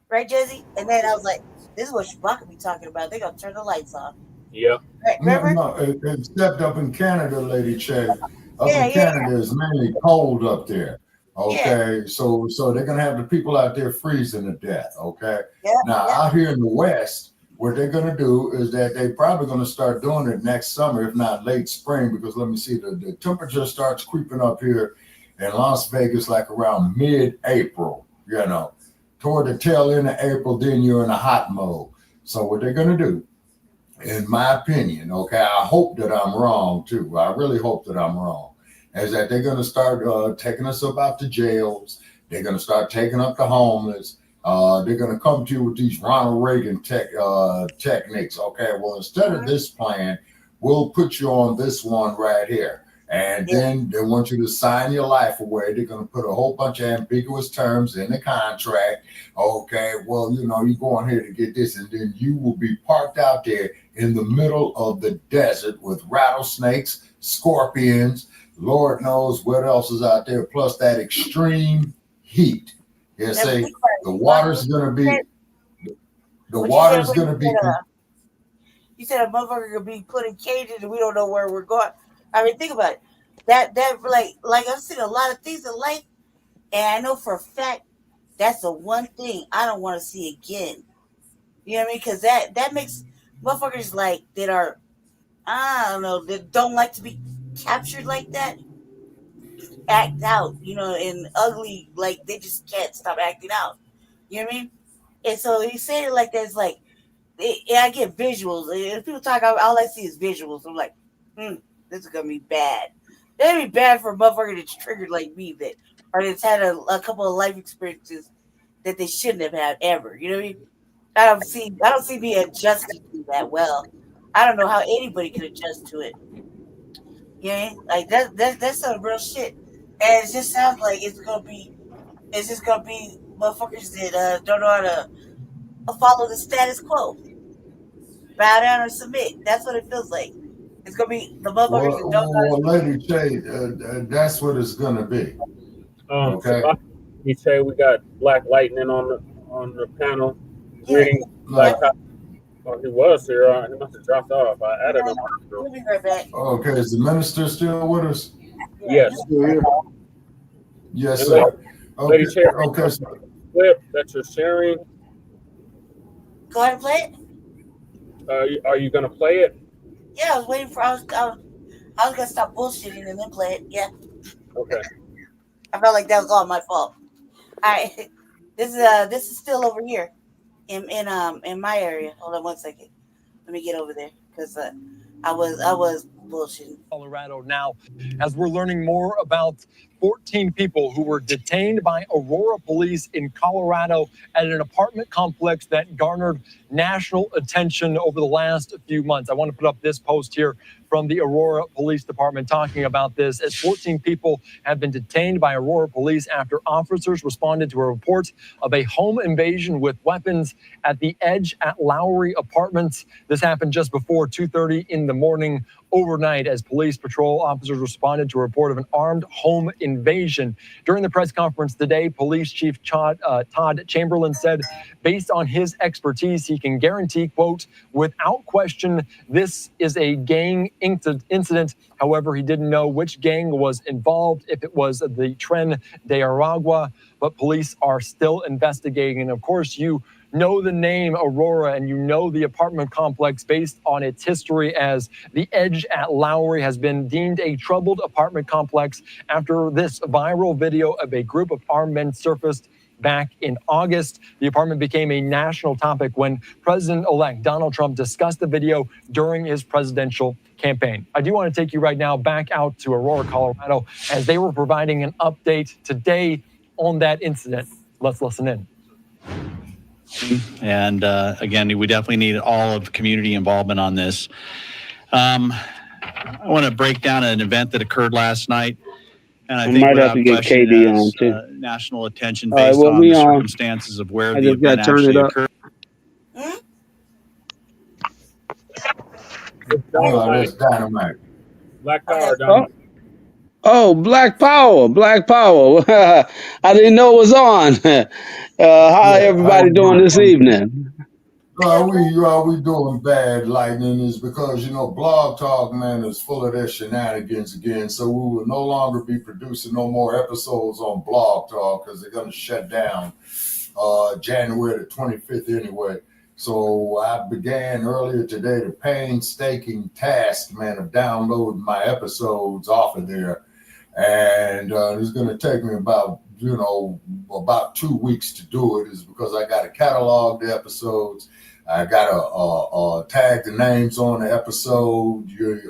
Right, Jesse? And then I was like, this is what Shabaka be talking about. They gonna turn the lights off. Yeah. Right, remember? No, except up in Canada, Lady Che. In Canada is mainly cold up there. Okay, so they're gonna have the people out there freezing to death. Okay, out here in the West, what they're gonna do is that they're probably gonna start doing it next summer, if not late spring, because let me see, the temperature starts creeping up here in Las Vegas like around mid-April. Toward the tail end of April, then you're in a hot mode. So what they're gonna do, in my opinion, okay, I hope that I'm wrong too. I really hope that I'm wrong. Is that they're going to start taking us up out the jails. They're going to start taking up the homeless. They're going to come to you with these Ronald Reagan techniques. Okay, well, instead of this plan, we'll put you on this one right here. And then they want you to sign your life away. They're going to put a whole bunch of ambiguous terms in the contract. Okay, well, you know, you go on here to get this, and then you will be parked out there in the middle of the desert with rattlesnakes, scorpions, Lord knows what else is out there, plus that extreme heat. Yeah, say the water's going to be, You said a motherfucker could be put in cages and we don't know where we're going. I mean, think about it. That like I've seen a lot of things in life, and I know for a fact that's the one thing I don't want to see again. You know what I mean? Because that makes motherfuckers like that are, I don't know, that don't like to be captured like that, act out, you know, and ugly, like they just can't stop acting out. You know what I mean? And so he said it like that. It's like, I get visuals. If people talk, all I see is visuals. I'm like, this is gonna be bad. That'd be bad for a motherfucker that's triggered like me, that or that's had a couple of life experiences that they shouldn't have had ever. You know what I mean? I don't see me adjusting to that well. I don't know how anybody can adjust to it. You know, like that's some real shit. And it just sounds like it's just gonna be motherfuckers that don't know how to follow the status quo. Bow down or submit. That's what it feels like. It's gonna be the motherfuckers that don't know. Well, Lady Shay, that's what it's gonna be. Okay. You say we got Black Lightning on the panel. Reading Black. Oh, he was here. He must have dropped off. I added him. We'll be right back. Okay, is the minister still with us? Yes. Yes, sir. Lady Chair, clip that you're sharing. Go ahead and play it. Are you going to play it? Yeah, I was waiting for. I was gonna stop bullshitting and then play it. Yeah. Okay. I felt like that was all my fault. All right. This is still over here in my area. Hold on one second. Let me get over there because I was bullshitting. Colorado now, as we're learning more about 14 people who were detained by Aurora police in Colorado at an apartment complex that garnered national attention over the last few months. I want to put up this post here from the Aurora Police Department talking about this, as 14 people have been detained by Aurora police after officers responded to a report of a home invasion with weapons at the Edge at Lowry Apartments. This happened just before 2:30 in the morning overnight as police patrol officers responded to a report of an armed home invasion. During the press conference today, Police Chief Todd Chamberlain said, based on his expertise, he can guarantee, quote, without question, this is a gang incident. However, he didn't know which gang was involved, if it was the Tren de Aragua, but police are still investigating. And of course, you know the name Aurora and you know the apartment complex based on its history, as the Edge at Lowry has been deemed a troubled apartment complex after this viral video of a group of armed men surfaced back in August. The apartment became a national topic when President-elect Donald Trump discussed the video during his presidential campaign. I do want to take you right now back out to Aurora, Colorado, as they were providing an update today on that incident. Let's listen in. And again, we definitely need all of community involvement on this. I want to break down an event that occurred last night. And I think might have to get KD on too. National attention based on the circumstances of where the event actually occurred. That's dynamite. Black Power, Dynamite. Oh, Black Power, Black Power. I didn't know it was on. How everybody doing this evening? We doing bad, Lightning, is because, you know, Blog Talk, man, is full of their shenanigans again. So we will no longer be producing no more episodes on Blog Talk because they're going to shut down January the 25th anyway. So I began earlier today the painstaking task, man, of downloading my episodes off of there. And it's going to take me about 2 weeks to do it, is because I got to catalog the episodes. I got to tag the names on the episode. You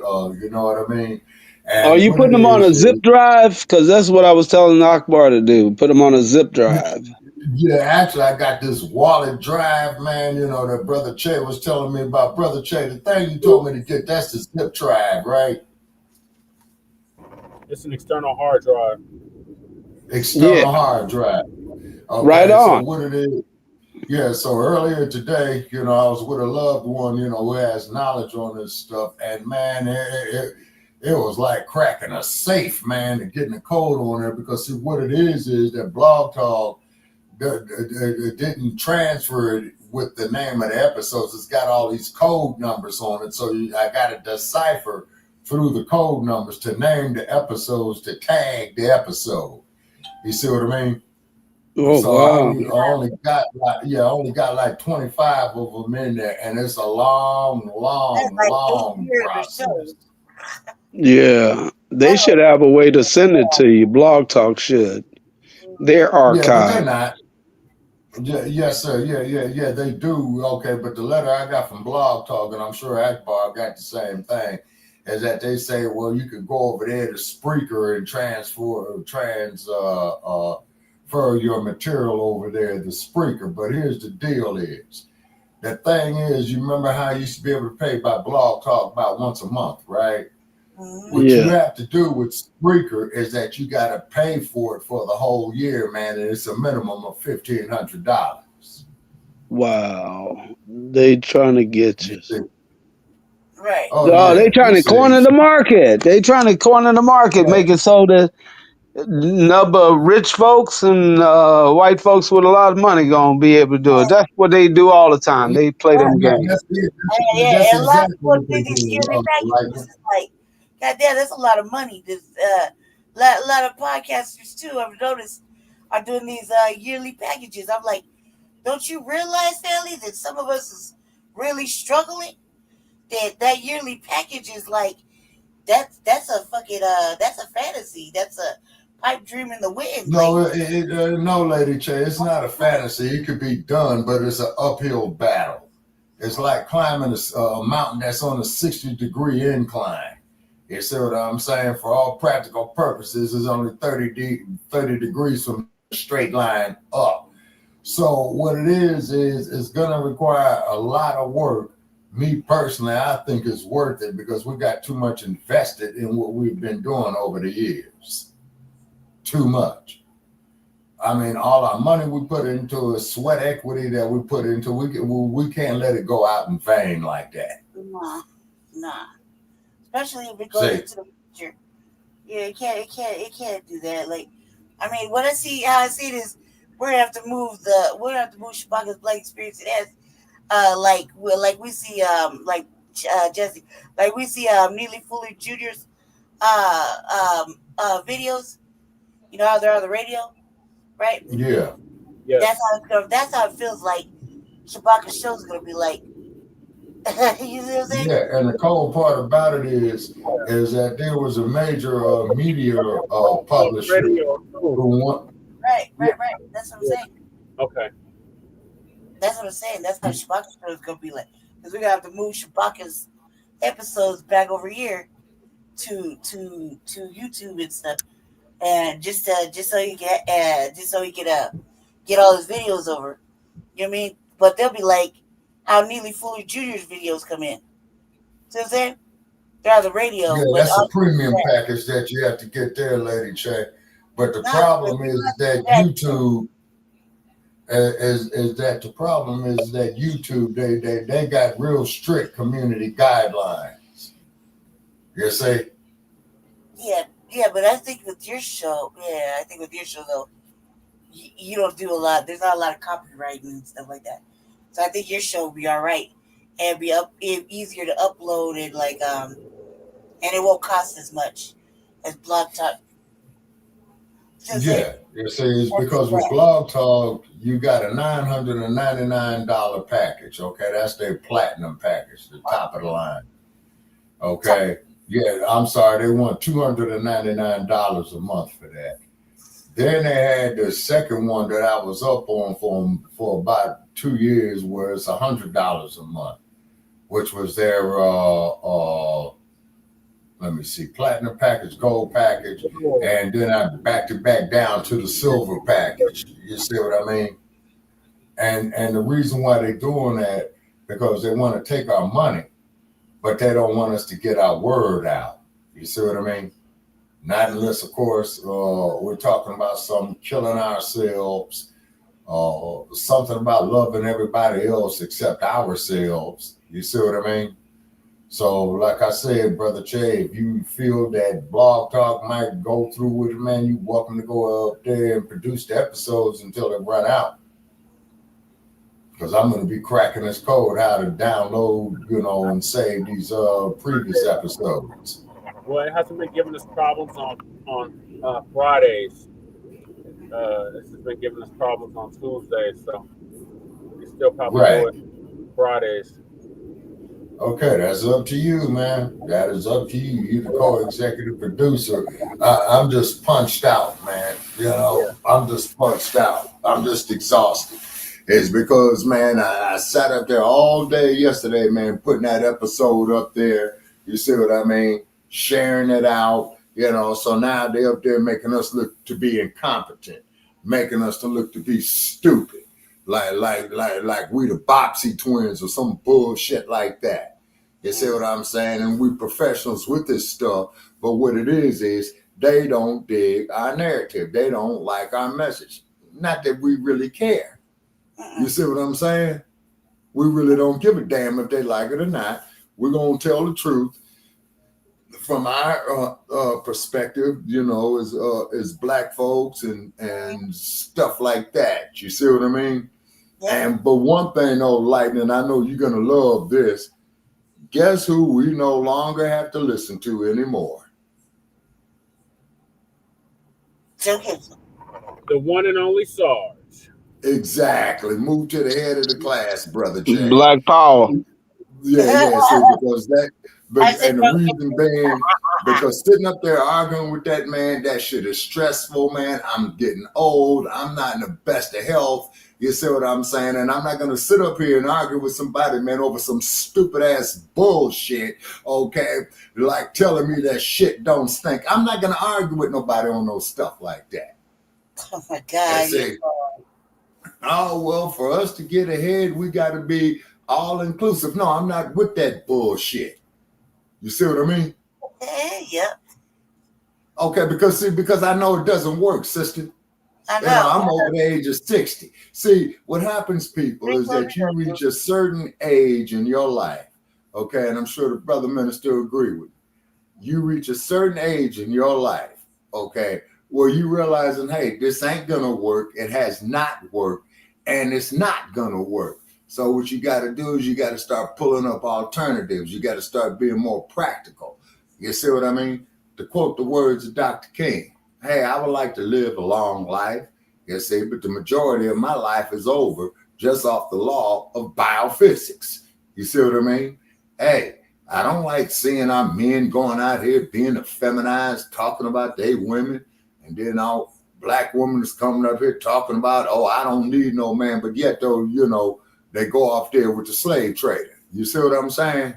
know what I mean? And are you putting them on a zip drive? Because that's what I was telling Akbar to do. Put them on a zip drive. Yeah, actually, I got this wallet drive, man, you know, that Brother Che was telling me about. Brother Che, the thing you told me to get, that's the zip drive, right? It's an external hard drive. External hard drive. Okay, Right so on. what it is, yeah, so earlier today, I was with a loved one, who has knowledge on this stuff, and man, it was like cracking a safe, man, and getting a code on there, because see, what it is that Blog Talk didn't transfer it with the name of the episodes. It's got all these code numbers on it, so I got to decipher through the code numbers to name the episodes, to tag the episode. You see what I mean? Oh, So wow. I only got like 25 of them in there, and it's a long process. Yeah. They should have a way to send it to you. Blog Talk should. They're Yeah, but they're archived. not. Yes, sir. Yeah, they do. Okay, but the letter I got from Blog Talk, and I'm sure Akbar got the same thing, is that they say, well, you could go over there to Spreaker and transfer your material over there to Spreaker. But here's the deal is, the thing is, you remember how you used to be able to pay by Blog Talk about once a month, right? What you have to do with Spreaker is that you got to pay for it for the whole year, man, and it's a minimum of $1,500. Wow. They trying to get you. Right. Oh, they trying to corner the market. They trying to corner the market, make it so that number of rich folks and white folks with a lot of money gonna be able to do it. That's what they do all the time. They play them games. Yeah, a lot of people do these yearly packages. It's like, goddamn, that's a lot of money. There's a lot of podcasters too, I've noticed, are doing these yearly packages. I'm like, don't you realize, Sally, that some of us is really struggling? That yearly package is like, that's a fucking that's a fantasy. That's a pipe dream in the wind. No, no, Lady Che, it's not a fantasy. It could be done, but it's an uphill battle. It's like climbing a mountain that's on a 60-degree incline. You see what I'm saying? For all practical purposes, it's only 30 degrees from a straight line up. So what it is it's going to require a lot of work. Me personally, I think it's worth it because we got too much invested in what we've been doing over the years. Too much. I mean, all our money we put into a sweat equity that we put into, we can't let it go out in vain like that. Nah. Especially if it goes into the future. Yeah, it can't do that. Like, I mean, how I see it is, we're gonna have to move Shabaka'S Blacc experience. It has, like we see, Jesse, like we see Neely Fuller Jr.'s videos. You know how they're on the radio, right? Yeah. That's how it feels like Shabaka'S show is gonna be like. You see what I'm saying? Yeah, and the cold part about it is that there was a major media publisher who won. Right. That's what I'm saying. Okay. That's what I'm saying. That's how Shabaka'S show is gonna be like, because we're gonna have to move Shabaka'S episodes back over here to YouTube and stuff, and just so he can get all his videos over. You know what I mean? But they'll be like how Neely Fuller Jr.'s videos come in. See what I'm saying? They're on the radio. Yeah, that's a premium package that you have to get there, Lady Che. But the problem is that YouTube they got real strict community guidelines. You see? Yeah, but I think with your show, though, you don't do a lot. There's not a lot of copyright and stuff like that. So I think your show will be all right, and easier to upload, and and it won't cost as much as Blog Talk. Yeah, you see, it's because with Blog Talk, you got a $999 package. Okay, that's their platinum package, the top of the line. Okay, yeah, I'm sorry, they want $299 a month for that. Then they had the second one that I was up on for about 2 years, where it's $100 a month, which was their let me see, platinum package, gold package, and then I back down to the silver package. You see what I mean? And the reason why they're doing that, because they want to take our money, but they don't want us to get our word out. You see what I mean? Not unless, of course, we're talking about some killing ourselves, something about loving everybody else except ourselves. You see what I mean? So, like I said, Brother Che, if you feel that Blog Talk might go through with it, man, you're welcome to go up there and produce the episodes until they run out. Because I'm going to be cracking this code how to download, and save these previous episodes. Well, it hasn't been giving us problems on Fridays. This has been giving us problems on Tuesdays, so we still probably do it Fridays. Okay, that's up to you, man. That is up to you. You're the co-executive producer. I'm just punched out, man. I'm just punched out. I'm just exhausted. It's because, man, I sat up there all day yesterday, man, putting that episode up there. You see what I mean? Sharing it out, So now they're up there making us look to be incompetent, making us to look to be stupid. Like we the Bopsy twins or some bullshit like that. You see what I'm saying? And we professionals with this stuff. But what it is they don't dig our narrative. They don't like our message. Not that we really care. You see what I'm saying? We really don't give a damn if they like it or not. We're going to tell the truth from our perspective, as black folks and stuff like that. You see what I mean? Yeah. But one thing, though, Lightning, I know you're going to love this. Guess who we no longer have to listen to anymore? The one and only Sarge. Exactly. Move to the head of the class, Brother Jay. Black Power. Yeah. So because and the reason being, because sitting up there arguing with that man, that shit is stressful, man. I'm getting old. I'm not in the best of health. You see what I'm saying? And I'm not going to sit up here and argue with somebody, man, over some stupid ass bullshit, okay? Like telling me that shit don't stink. I'm not going to argue with nobody on no stuff like that. Oh, my God. Oh, well, for us to get ahead, we got to be all inclusive. No, I'm not with that bullshit. You see what I mean? Yeah. Okay, because I know it doesn't work, sister. I know. I'm over the age of 60. See, what happens, people, is that you reach a certain age in your life, okay, and I'm sure the brother minister agree with you. You reach a certain age in your life, okay, where you realizing, hey, this ain't going to work. It has not worked, and it's not going to work. So what you got to do is you got to start pulling up alternatives. You got to start being more practical. You see what I mean? To quote the words of Dr. King, hey, I would like to live a long life, you see, but the majority of my life is over just off the law of biophysics. You see what I mean? Hey, I don't like seeing our men going out here being effeminized, talking about they women, and then all black women is coming up here talking about, oh, I don't need no man, but yet though, they go off there with the slave trader. You see what I'm saying?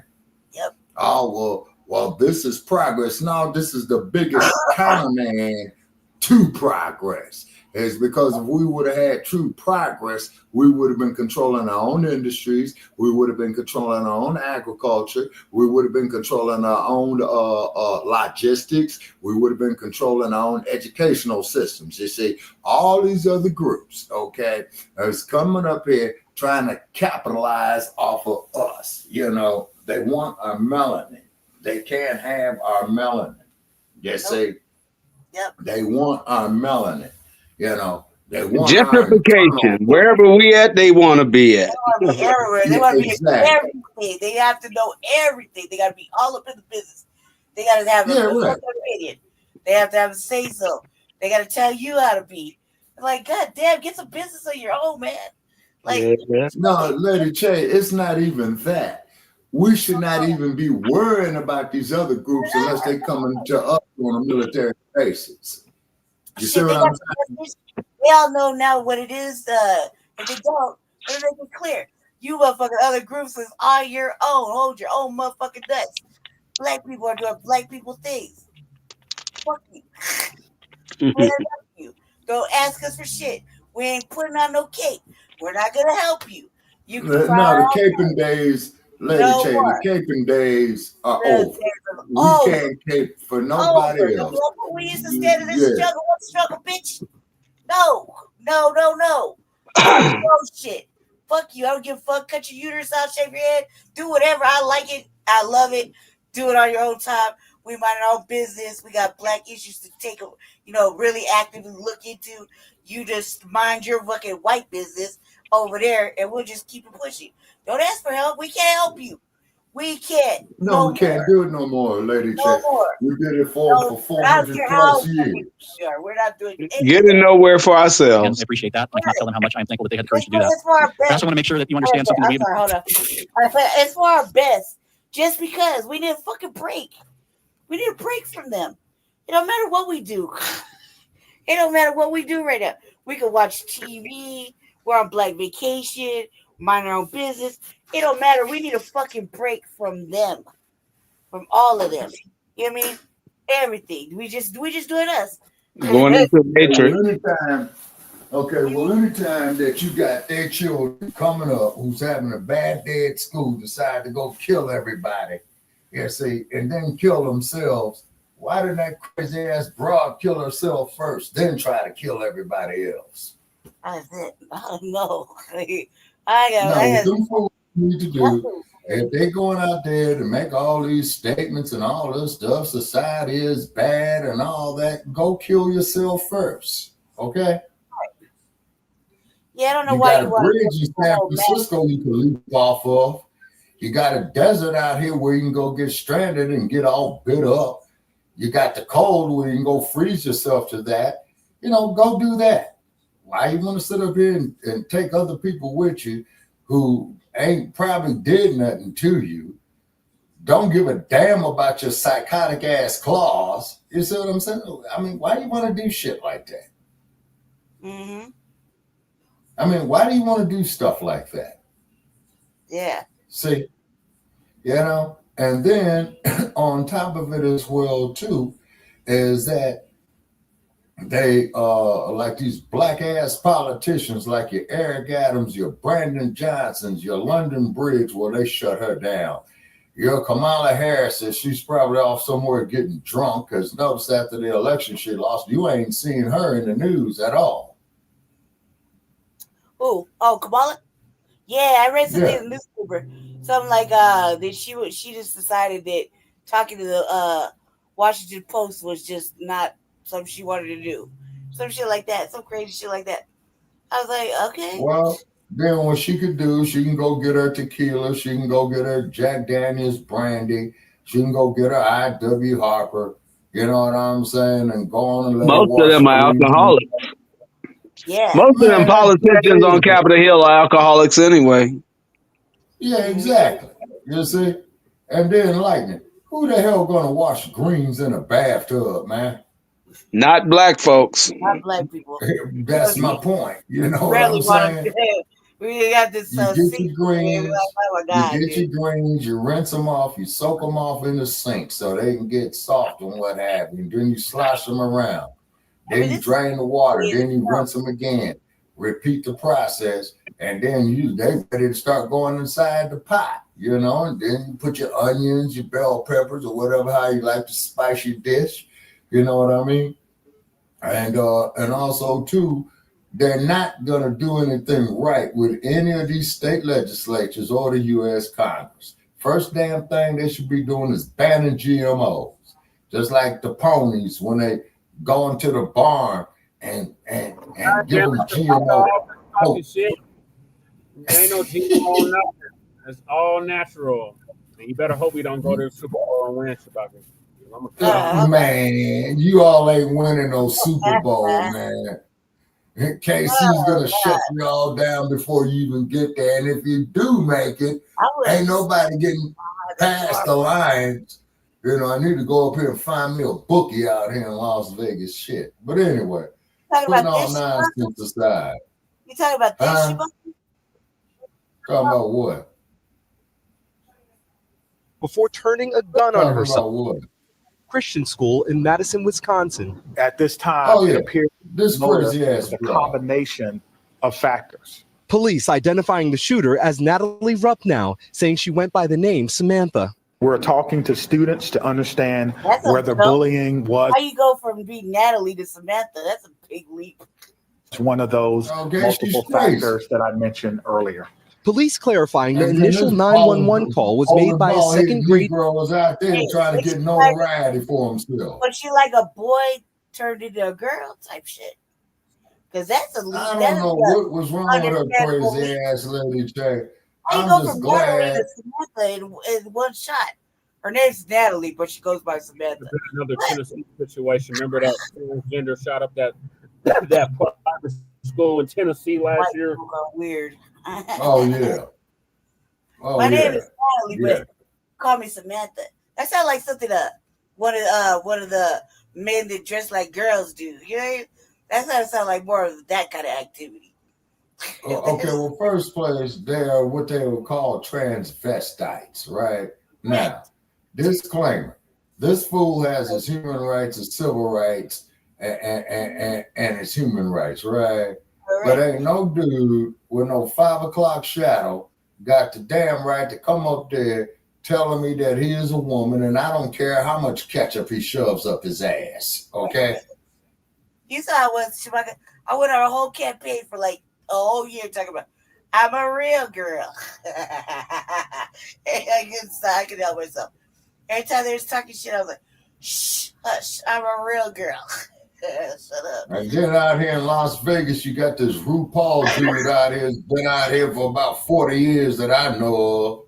Yep. Oh, well, this is progress. No, this is the biggest countermand to progress. It's because if we would have had true progress, we would have been controlling our own industries. We would have been controlling our own agriculture. We would have been controlling our own logistics. We would have been controlling our own educational systems. You see, all these other groups, okay, is coming up here trying to capitalize off of us. They want our melanin. They can't have our melanin. They say they want our melanin. They want gentrification. Wherever we at, they want to be at. They want to be everywhere. They want to be everything. They have to know everything. They got to be all up in the business. They got to have a opinion. They have to have a say so. They got to tell you how to be. Like, God damn, get some business of your own, man. Like, no, Lady Che, it's not even that. We should not even be worrying about these other groups unless they come into us on a military basis. You see what I'm saying? They all know now what it is. If they don't, let me make it clear. You motherfucking other groups is on your own. Hold your own motherfucking nuts. Black people are doing black people things. Fuck you. Don't ask us for shit. We ain't putting on no cape. We're not gonna help you. You can the caping days. Lady No Cheney, more. caping days are The over. days are We over. can't cape for nobody Over. else. Remember we used to stand in this Yeah. struggle. What struggle, bitch? No. Fuck your shit. Fuck you. I don't give a fuck. Cut your uterus out, shave your head. Do whatever. I like it. I love it. Do it on your own time. We mind our own business. We got black issues to take, really actively look into. You just mind your fucking white business over there, and we'll just keep it pushing. Don't ask for help. We can't help you. We can't. No, we can't do it no more, Lady No Cheney. more. We did it for I don't 400 care how plus years. we are. We're not doing anything. Getting nowhere for And ourselves. I appreciate that. I cannot tell them how much I'm thankful that they had the courage to do that. It's for our But I best. also want to make sure that you understand something that we I'm sorry, hold on. It's for our best. Just because we need a fucking break. We need a break from them. It don't matter what we do. It don't matter what we do right now. We can watch TV. We're on black vacation. Mind our own business. It don't matter. We need a fucking break from them. From all of them. You know what I mean? Everything. We just doing us. Going into the matrix. Anytime that you got their children coming up who's having a bad day at school, decide to go kill everybody, and then kill themselves, why didn't that crazy ass broad kill herself first, then try to kill everybody else? That's it. I don't know. Them folks need to do. If they're going out there to make all these statements and all this stuff, society is bad and all that, go kill yourself first, okay? Yeah, I don't know you why got you a want bridge in San Francisco you can leap off of. You got a desert out here where you can go get stranded and get all bit up. You got the cold where you can go freeze yourself to that. Go do that. Why you want to sit up here and take other people with you who ain't probably did nothing to you, don't give a damn about your psychotic ass claws? You see what I'm saying? I mean, why do you want to do shit like that? Mm-hmm. I mean, why do you want to do stuff like that? Yeah. See, and then on top of it as well, too, is that they like these black ass politicians like your Eric Adams, your Brandon Johnsons, your London Bridge, well, they shut her down. Your Kamala Harris says she's probably off somewhere getting drunk because notice after the election she lost, you ain't seen her in the news at all. Oh, Kamala? Yeah, I read something in the newspaper. Something like that she just decided that talking to the Washington Post was just not something she wanted to do. Some shit like that. Some crazy shit like that. I was like, okay. Well, then what she could do, she can go get her tequila. She can go get her Jack Daniels brandy. She can go get her I.W. Harper. You know what I'm saying? And go on and let Most of them are alcoholics. Yeah. Most of them politicians on Capitol Hill are alcoholics anyway. Yeah, exactly. You see? And then lightning. Who the hell gonna wash greens in a bathtub, man? Not black folks. Not black people. That's my point. You know what I'm saying? We got this. You get your greens, your greens, you rinse them off, you soak them off in the sink so they can get soft and what have you. Then you slosh them around. Then you drain the water. Then you rinse them again. Repeat the process, and then they ready to start going inside the pot. And then you put your onions, your bell peppers, or whatever how you like to spice your dish. You know what I mean? And also too, they're not gonna do anything right with any of these state legislatures or the U.S. Congress. First damn thing they should be doing is banning GMOs, just like the ponies when they go into the barn and give them GMO. Shit. There ain't no GMO nothing. It's all natural. And you better hope we don't go to the Super Bowl and win, Shabaka. Man, you all ain't winning no Super Bowl, man. KC's gonna shut you all down before you even get there. And if you do make it, ain't nobody getting past the Lions. I need to go up here and find me a bookie out here in Las Vegas. Shit. But anyway, putting all nonsense aside. You talking about this, Shabaka? Talking about what? Before turning a gun on herself. Christian school in Madison, Wisconsin. At this time, it appears this crazy ass a combination of factors. Police identifying the shooter as Natalie Rupnow, saying she went by the name Samantha. We're talking to students to understand That's whether bullying was How you go from being Natalie to Samantha? That's a big leap. one of those multiple factors that I mentioned earlier. Police clarifying the And then initial this 911 call was made by a second grade. Negro was out there trying to get notoriety for himself. But she like a boy turned into a girl type shit. Because that's a leap. I don't know what was wrong with her crazy ass lady Jay. I'm just glad. Samantha in one shot. Her name's Natalie, but she goes by Samantha. Another Tennessee situation. Remember that transgender shot up that private school in Tennessee last year? Weird. Oh yeah. Oh, My name is Natalie, but call me Samantha. That sounds like something one of the men that dress like girls do. You know, that sounds like more of that kind of activity. Okay, well, first place, they're what they would call transvestites, right? Now, disclaimer: this fool has his human rights, his civil rights, and his human rights, right? But ain't no dude with no 5 o'clock shadow got the damn right to come up there telling me that he is a woman, and I don't care how much ketchup he shoves up his ass. Okay. You saw I was Shabaka. I went on a whole campaign for like a whole year talking about I'm a real girl. I could help myself. Every time they was talking shit, I was like, shh, hush, I'm a real girl. Shut up. And then out here in Las Vegas, you got this RuPaul dude out here who's been out here for about 40 years that I know of.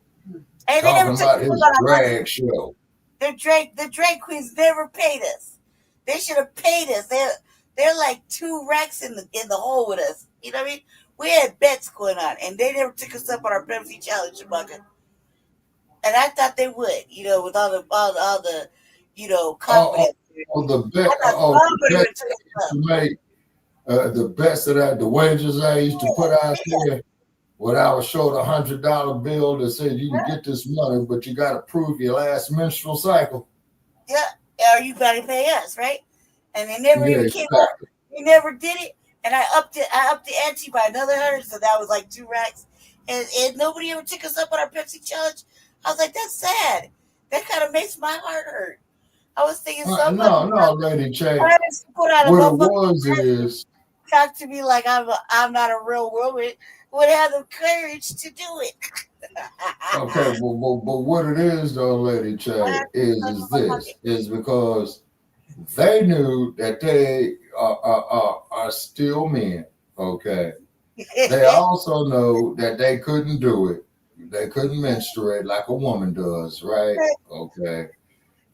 And talking about his drag show. The drag queens never paid us. They should have paid us. They're like 2 racks in the hole with us. You know what I mean? We had bets going on, and they never took us up on our Pepsi challenge, Shabaka. And I thought they would, you know, with all the you know, confidence. The bets that the wages I used to put out there, when I was showed $100 bill that said you can get this money, but you got to prove your last menstrual cycle. Yeah, or you got to pay us, right? And they never even came up. They never did it, and I upped the ante by another 100, so that was like 2 racks. And nobody ever took us up on our Pepsi challenge. I was like, that's sad. That kind of makes my heart hurt. I was thinking somebody. No, Lady J. What it was is talk to me like I'm not a real woman. Would have the courage to do it. Okay, but what it is though, Lady J, is because they knew that they are still men. Okay, they also know that they couldn't do it. They couldn't menstruate like a woman does, right? Okay.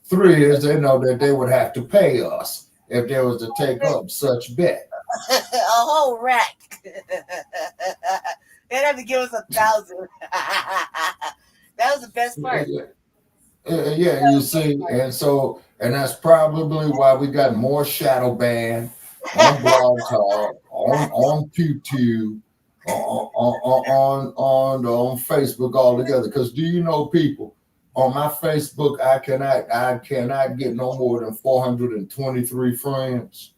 3 is they know that they would have to pay us if they was to take up such bet. A whole rack. They'd have to give us 1,000. That was the best part. Yeah, you see, and that's probably why we got more shadow ban on Blog Talk, on YouTube, on Facebook altogether. Because do you know, people, on my Facebook, I cannot get no more than 423 friends.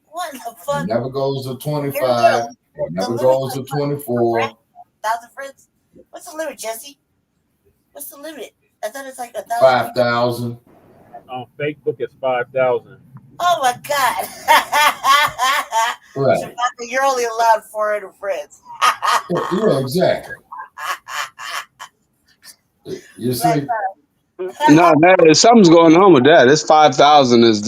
What the fuck? It never goes to 25. It never goes to 24. 1,000 friends? What's the limit, Jesse? What's the limit? I thought it's like 1,000. 5,000. On Facebook, it's 5,000. Oh my God! Right. Shabaka, you're only allowed 400 friends. Yeah, exactly. You see? No, something's going on with that. It's 5,000 is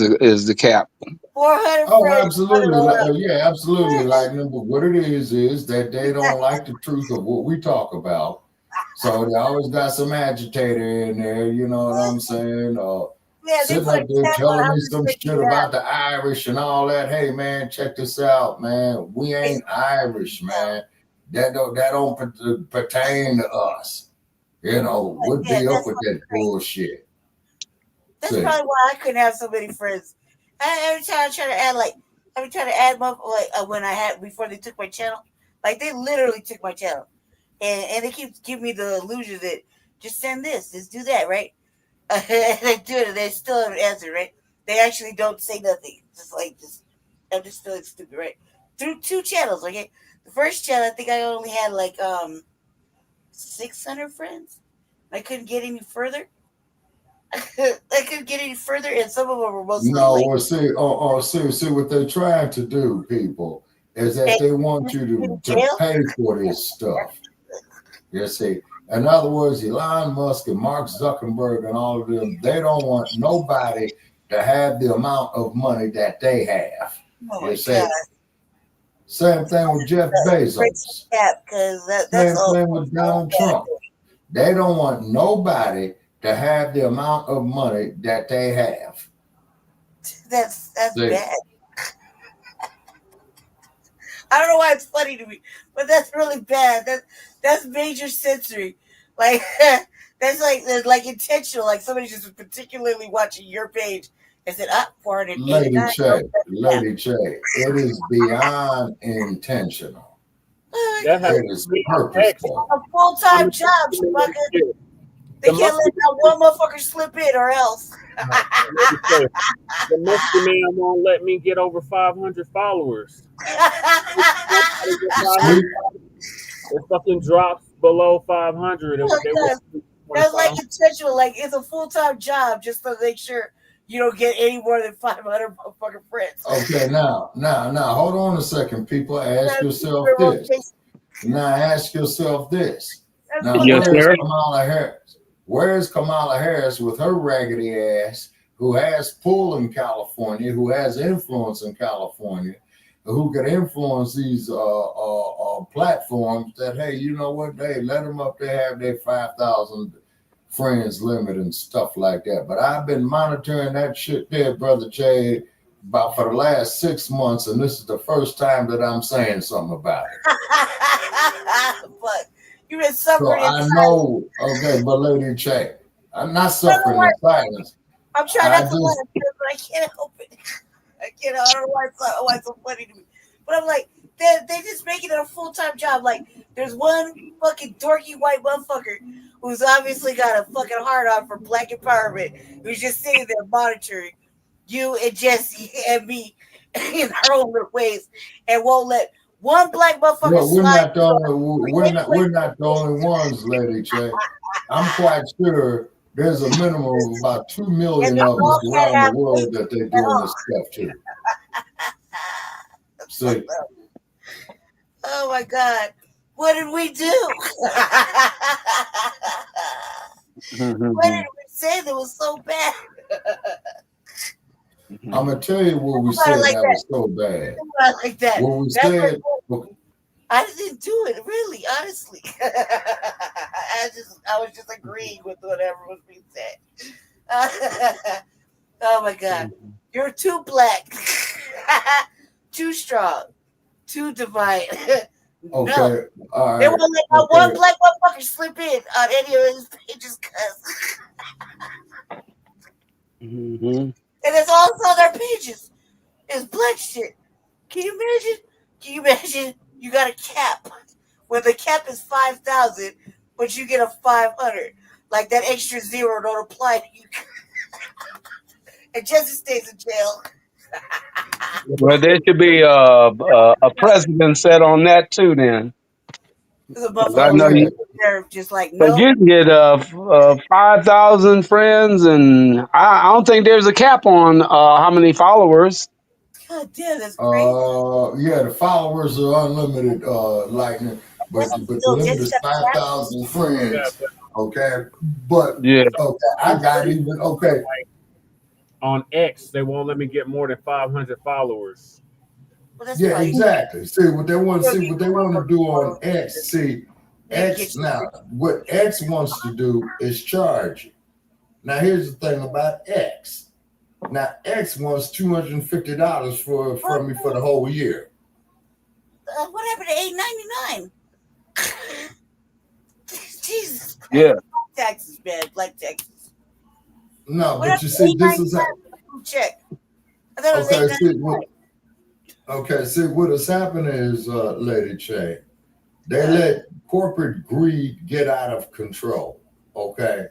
the cap. 400 Oh, friends. absolutely. Yeah, absolutely. Like, what it is that they don't like the truth of what we talk about. So they always got some agitator in there, you know what I'm saying? Sitting up there telling me some shit about the Irish and all that. Hey, man, check this out, man. We ain't Irish, man. That don't pertain to us. You know, what be up with that bullshit? That's probably why I couldn't have so many friends. Every time I try to add them up, when I had before they took my channel, like they literally took my channel, and they keep giving me the illusion that just send this, just do that, right? And they do it, and they still haven't answered, right? They actually don't say nothing, I'm just feeling stupid, right? through 2 channels. Okay, the first channel, I think I only had like 600 friends. I couldn't get any further. I couldn't get any further, and some of them were mostly see what they're trying to do, people, is that they want you to pay for this stuff. You see, in other words, Elon Musk and Mark Zuckerberg and all of them, they don't want nobody to have the amount of money that they have. Oh, you see. Same thing with Jeff Bezos. Same thing with Donald Trump. They don't want nobody to have the amount of money that they have. That's bad. I don't know why it's funny to me, but that's really bad. That's major censoring. Like that's like intentional. Like somebody just particularly watching your page and said, Lady Che, it is beyond intentional. It is purposeful. A full-time job, Shabaka. They can't let that one motherfucker slip in or else. The Musky man won't let me get over 500 followers. It fucking drops below 500. That's like intentional. Like it's a full-time job just to make sure you don't get any more than 500 motherfucking friends. Okay, now, hold on a second, people. Ask yourself this. Now, ask yourself this. Now, Kamala Harris? Where's Kamala Harris with her raggedy ass, who has pull in California, who has influence in California, who could influence these platforms that, hey, you know what, they let them up there have their 5,000 friends limit and stuff like that. But I've been monitoring that shit there, Brother Jay, about for the last 6 months, and this is the first time that I'm saying something about it. But you've been suffering. So I know, okay, but Lady Che, I'm not suffering in silence. I'm trying not to laugh, but I can't help it. I don't know why it's so funny to me. But I'm like, they just making it a full-time job. Like, there's one fucking dorky white motherfucker who's obviously got a fucking hard on for Black empowerment, who's just sitting there monitoring you and Jesse and me in our own little ways, and won't let one Black motherfucker. No, we're not the only ones, Lady Che. I'm quite sure there's a minimum of about 2 million of us around the world that they're doing this stuff to. See. Oh my God. What did we do? What did we say that was so bad? I'm going to tell you what we said that was so bad. Like that. What we said. I didn't do it, really, honestly. I was just agreeing with whatever was being said. Oh my God. You're too black. Too strong. Too divine. Okay. No. All right. They won't let one Black motherfucker slip in on any of his pages because. And it's also on their pages. It's Black shit. Can you imagine? You got a cap. When the cap is 5,000, but you get a 500. Like that extra zero don't apply to you. And Jesse stays in jail. Well, there should be a precedent set on that too. Then I know they're just like no. You can get 5,000 friends, and I don't think there's a cap on how many followers. God damn, that's crazy. Yeah, the followers are unlimited, Lightning, but the limit is 5,000 friends. Okay, but yeah, okay, I got even okay. On X, they won't let me get more than 500 followers. Well, yeah, right. Exactly. See what they want to do on X. See, X now. What X wants to do is charge you. Now, here's the thing about X. Now, X wants $250 from me for the whole year. What happened to $8.99? Jesus Christ. Yeah. Taxes, man. Black taxes. No, but you see, this is how. Check. I thought it was see, what has happened is, Lady Che, they let corporate greed get out of control. Okay,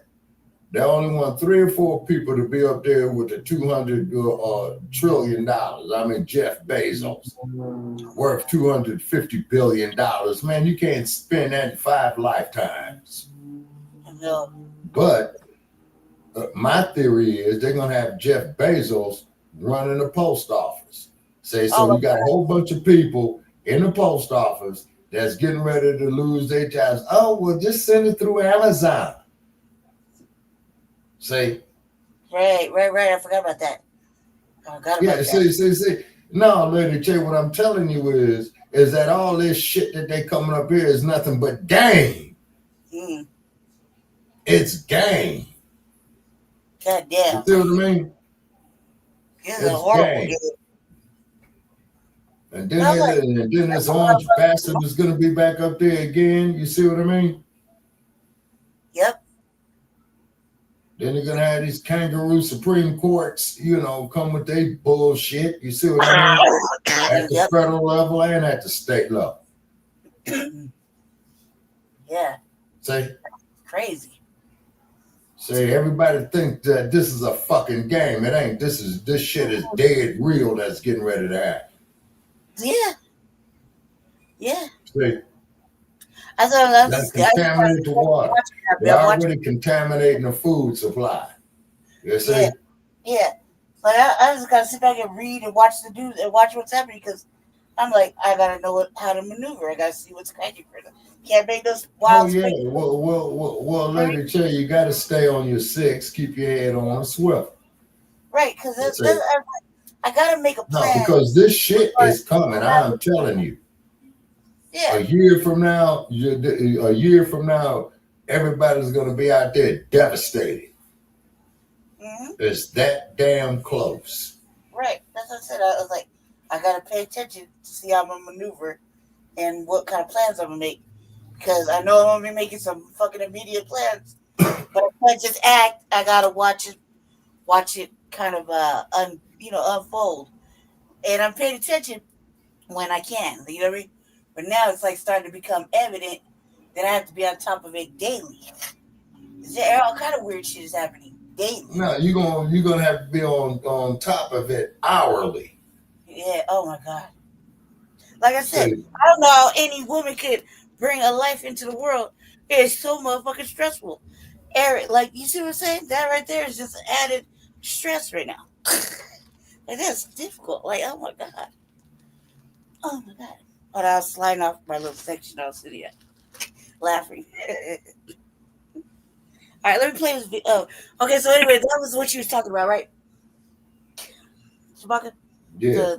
They only want 3 or 4 people to be up there with the $200 trillion. I mean, Jeff Bezos, worth $250 billion. Man, you can't spend that in 5 lifetimes. No. But my theory is they're going to have Jeff Bezos running the post office. So you got a whole bunch of people in the post office that's getting ready to lose their jobs. Oh, well, just send it through Amazon. See? Right. I forgot about that. See. No, Lady J, what I'm telling you is that all this shit that they coming up here is nothing but game. Mm. It's game. God damn. You see what I mean? It's a horrible game. And then this orange bastard is going to be back up there again. You see what I mean? Yep. Then they're going to have these kangaroo Supreme Courts, come with their bullshit. You see what I mean? At the federal level and at the state level. Yeah. See? Crazy. See, everybody thinks that this is a fucking game. It ain't. This shit is dead real that's getting ready to happen. Yeah. See? That's contaminated the water. They're already contaminating the food supply. You see? Yeah. But I just gotta sit back and read and watch the news and watch what's happening because I'm like, I gotta know how to maneuver. I gotta see what's cracking for them. Can't make those wild. Well, let me tell you, you gotta stay on your 6, keep your head on a swivel. Right, because I gotta make a plan. No, because this shit is coming. I'm telling you. Yeah. A year from now, everybody's gonna be out there devastated. Mm-hmm. It's that damn close. Right. That's what I said. I was like, I gotta pay attention to see how I'm gonna maneuver and what kind of plans I'm gonna make. Because I know I'm gonna be making some fucking immediate plans. But I can't just act. I gotta watch it kind of unfold. And I'm paying attention when I can. You know what I mean? But now it's like starting to become evident that I have to be on top of it daily. All kind of weird shit is happening daily. No, you're gonna have to be on top of it hourly. Yeah. Oh my God. Like I said, I don't know how any woman could bring a life into the world. It's so motherfucking stressful. Eric, like, you see what I'm saying? That right there is just added stress right now. Like, that's difficult. Like, oh my God. Oh my God. But I was sliding off my little section I was sitting at, laughing. All right, let me play this video. Okay, so anyway, that was what you was talking about, right? Shabaka? Yeah.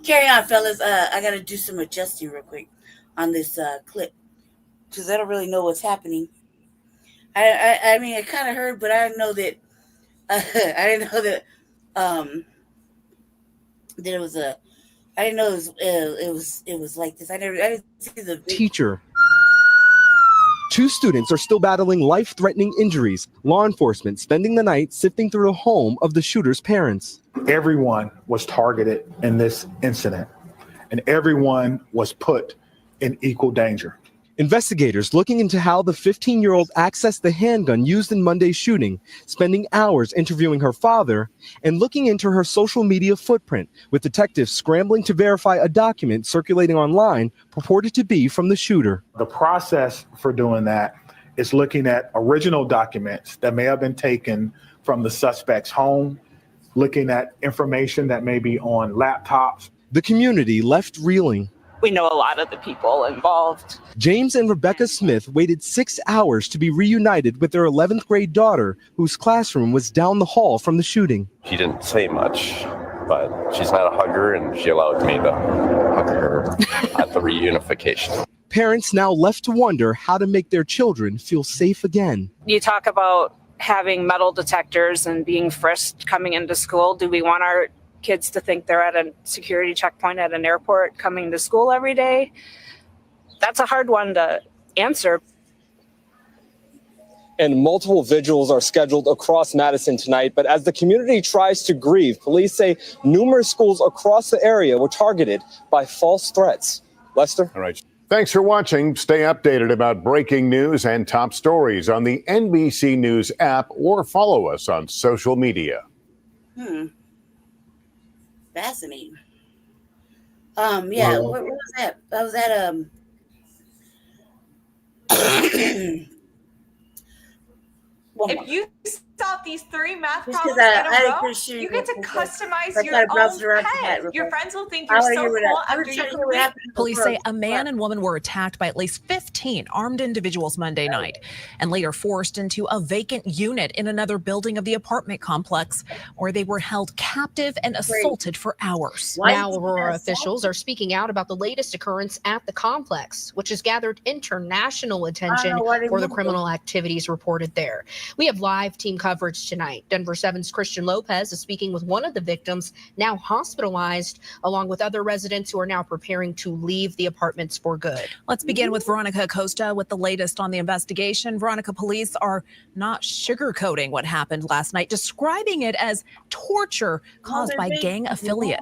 Carry on, fellas. I got to do some adjusting real quick on this clip because I don't really know what's happening. I mean, I kind of heard, but I didn't know that. That it was a. I didn't know it was like this. I didn't see the video. Teacher. 2 students are still battling life-threatening injuries. Law enforcement spending the night sifting through the home of the shooter's parents. Everyone was targeted in this incident, and everyone was put in equal danger. Investigators looking into how the 15-year-old accessed the handgun used in Monday's shooting, spending hours interviewing her father, and looking into her social media footprint, with detectives scrambling to verify a document circulating online purported to be from the shooter. The process for doing that is looking at original documents that may have been taken from the suspect's home, looking at information that may be on laptops. The community left reeling. We know a lot of the people involved. James and Rebecca Smith waited 6 hours to be reunited with their 11th grade daughter, whose classroom was down the hall from the shooting. She didn't say much, but she's not a hugger, and she allowed me to hug her at the reunification. Parents now left to wonder how to make their children feel safe again. You talk about having metal detectors and being frisked coming into school. Do we want our kids to think they're at a security checkpoint at an airport coming to school every day? That's a hard one to answer. And multiple vigils are scheduled across Madison tonight. But as the community tries to grieve, police say numerous schools across the area were targeted by false threats. Lester? All right. Thanks for watching. Stay updated about breaking news and top stories on the NBC News app or follow us on social media. Fascinating. Yeah, what was that? That was at if you solve these 3 math Just problems 'cause in I a didn't row, pursue you get to real quick, customize I your tried to browse own around tonight pet. real Your quick. friends will think I you're wanna so hear what cool I was after you trying to hear what complete. happened. Police say a man and woman were attacked by at least 15 armed individuals Monday night and later forced into a vacant unit in another building of the apartment complex where they were held captive and assaulted for hours. Now, Aurora officials are speaking out about the latest occurrence at the complex, which has gathered international attention for the criminal activities reported there. We have live team coverage tonight. Denver 7's Christian Lopez is speaking with one of the victims, now hospitalized, along with other residents who are now preparing to leave the apartments for good. Let's begin with Veronica Acosta with the latest on the investigation. Veronica, police are not sugarcoating what happened last night, describing it as torture caused by gang affiliates.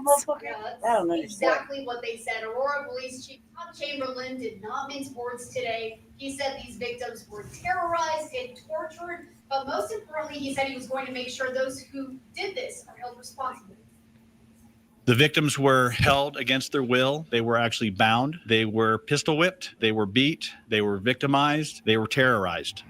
Exactly what they said. Aurora Police Chief Todd Chamberlain did not mince words today. He said these victims were terrorized and tortured, but most importantly, he said he was going to make sure those who did this are held responsible. The victims were held against their will. They were actually bound. They were pistol whipped. They were beat. They were victimized. They were terrorized.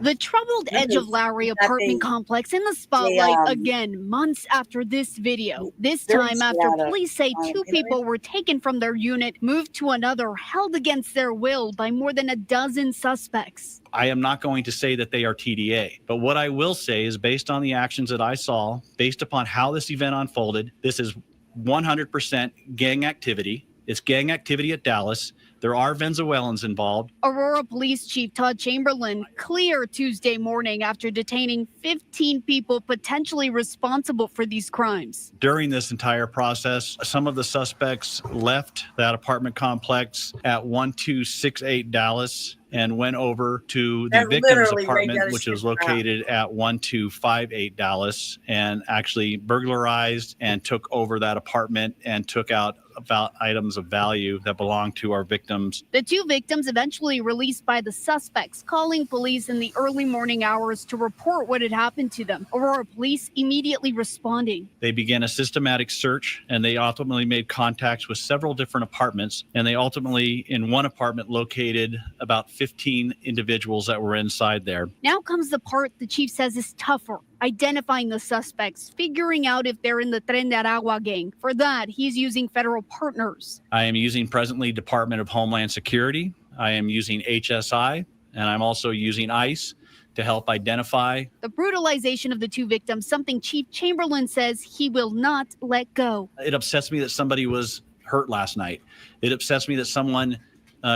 The troubled edge of Lowry apartment complex in the spotlight again months after this video. This time after police say 2 people were taken from their unit, moved to another, held against their will by more than a dozen suspects. I am not going to say that they are TDA, but what I will say is based on the actions that I saw, based upon how this event unfolded, this is 100% gang activity. It's gang activity at Dallas. There are Venezuelans involved. Aurora Police Chief Todd Chamberlain clear Tuesday morning after detaining 15 people potentially responsible for these crimes. During this entire process, some of the suspects left that apartment complex at 1268 Dallas and went over to the victim's apartment, which is located at 1258 Dallas, and actually burglarized and took over that apartment and took out about items of value that belonged to our victims. The 2 victims eventually released by the suspects, calling police in the early morning hours to report what had happened to them. Aurora police immediately responding. They began a systematic search, and they ultimately made contacts with several different apartments, and they ultimately, in one apartment, located about 15 individuals that were inside there. Now comes the part the chief says is tougher. Identifying the suspects, figuring out if they're in the Tren de Aragua gang. For that, he's using federal partners. I am using presently Department of Homeland Security. I am using HSI, and I'm also using ICE to help identify. The brutalization of the 2 victims, something Chief Chamberlain says he will not let go. It upsets me that somebody was hurt last night. It upsets me that someone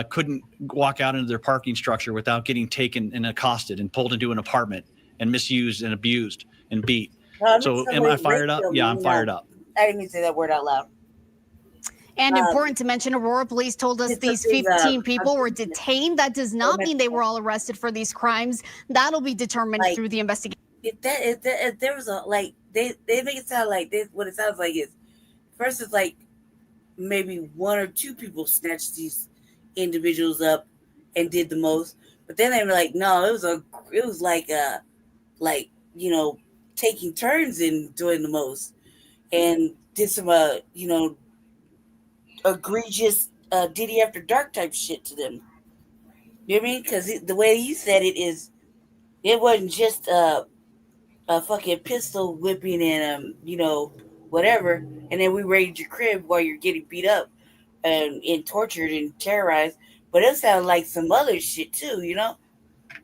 couldn't walk out into their parking structure without getting taken and accosted and pulled into an apartment and misused and abused and beat. So am I fired up? Yeah, I'm fired up. I didn't even say that word out loud. And important to mention, Aurora police told us these 15 people were detained. That does not mean they were all arrested for these crimes. That'll be determined through the investigation. If there was a, like, they make it sound like this, what it sounds like is, first it's like maybe 1 or 2 people snatched these individuals up and did the most. But then they were like, no, it was like you know, taking turns in doing the most, and did some egregious Diddy After Dark type shit to them. You know what I mean? Because the way you said it is, it wasn't just a fucking pistol whipping and you know, whatever, and then we raided your crib while you're getting beat up and tortured and terrorized. But it sounded like some other shit too, you know,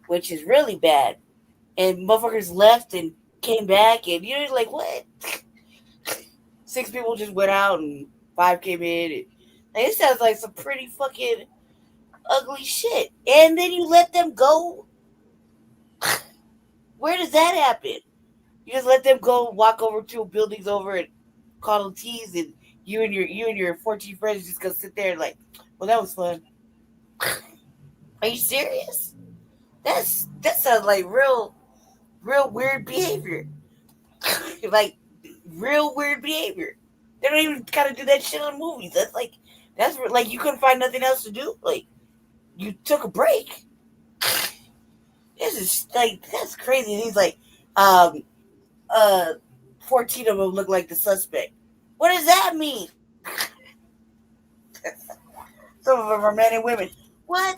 which is really bad. And motherfuckers left and came back, and you're like, what? 6 people just went out and 5 came in. And, like, it sounds like some pretty fucking ugly shit. And then you let them go? Where does that happen? You just let them go, walk over to buildings over and call them teas, and you and your 14 friends just gonna sit there and like, well, that was fun. Are you serious? That sounds like real weird behavior. Like real weird behavior. They don't even kind of do that shit on movies. That's like you couldn't find nothing else to do. Like you took a break. This is like that's crazy. And he's like, 14 of them look like the suspect. What does that mean? Some of them are men and women. What?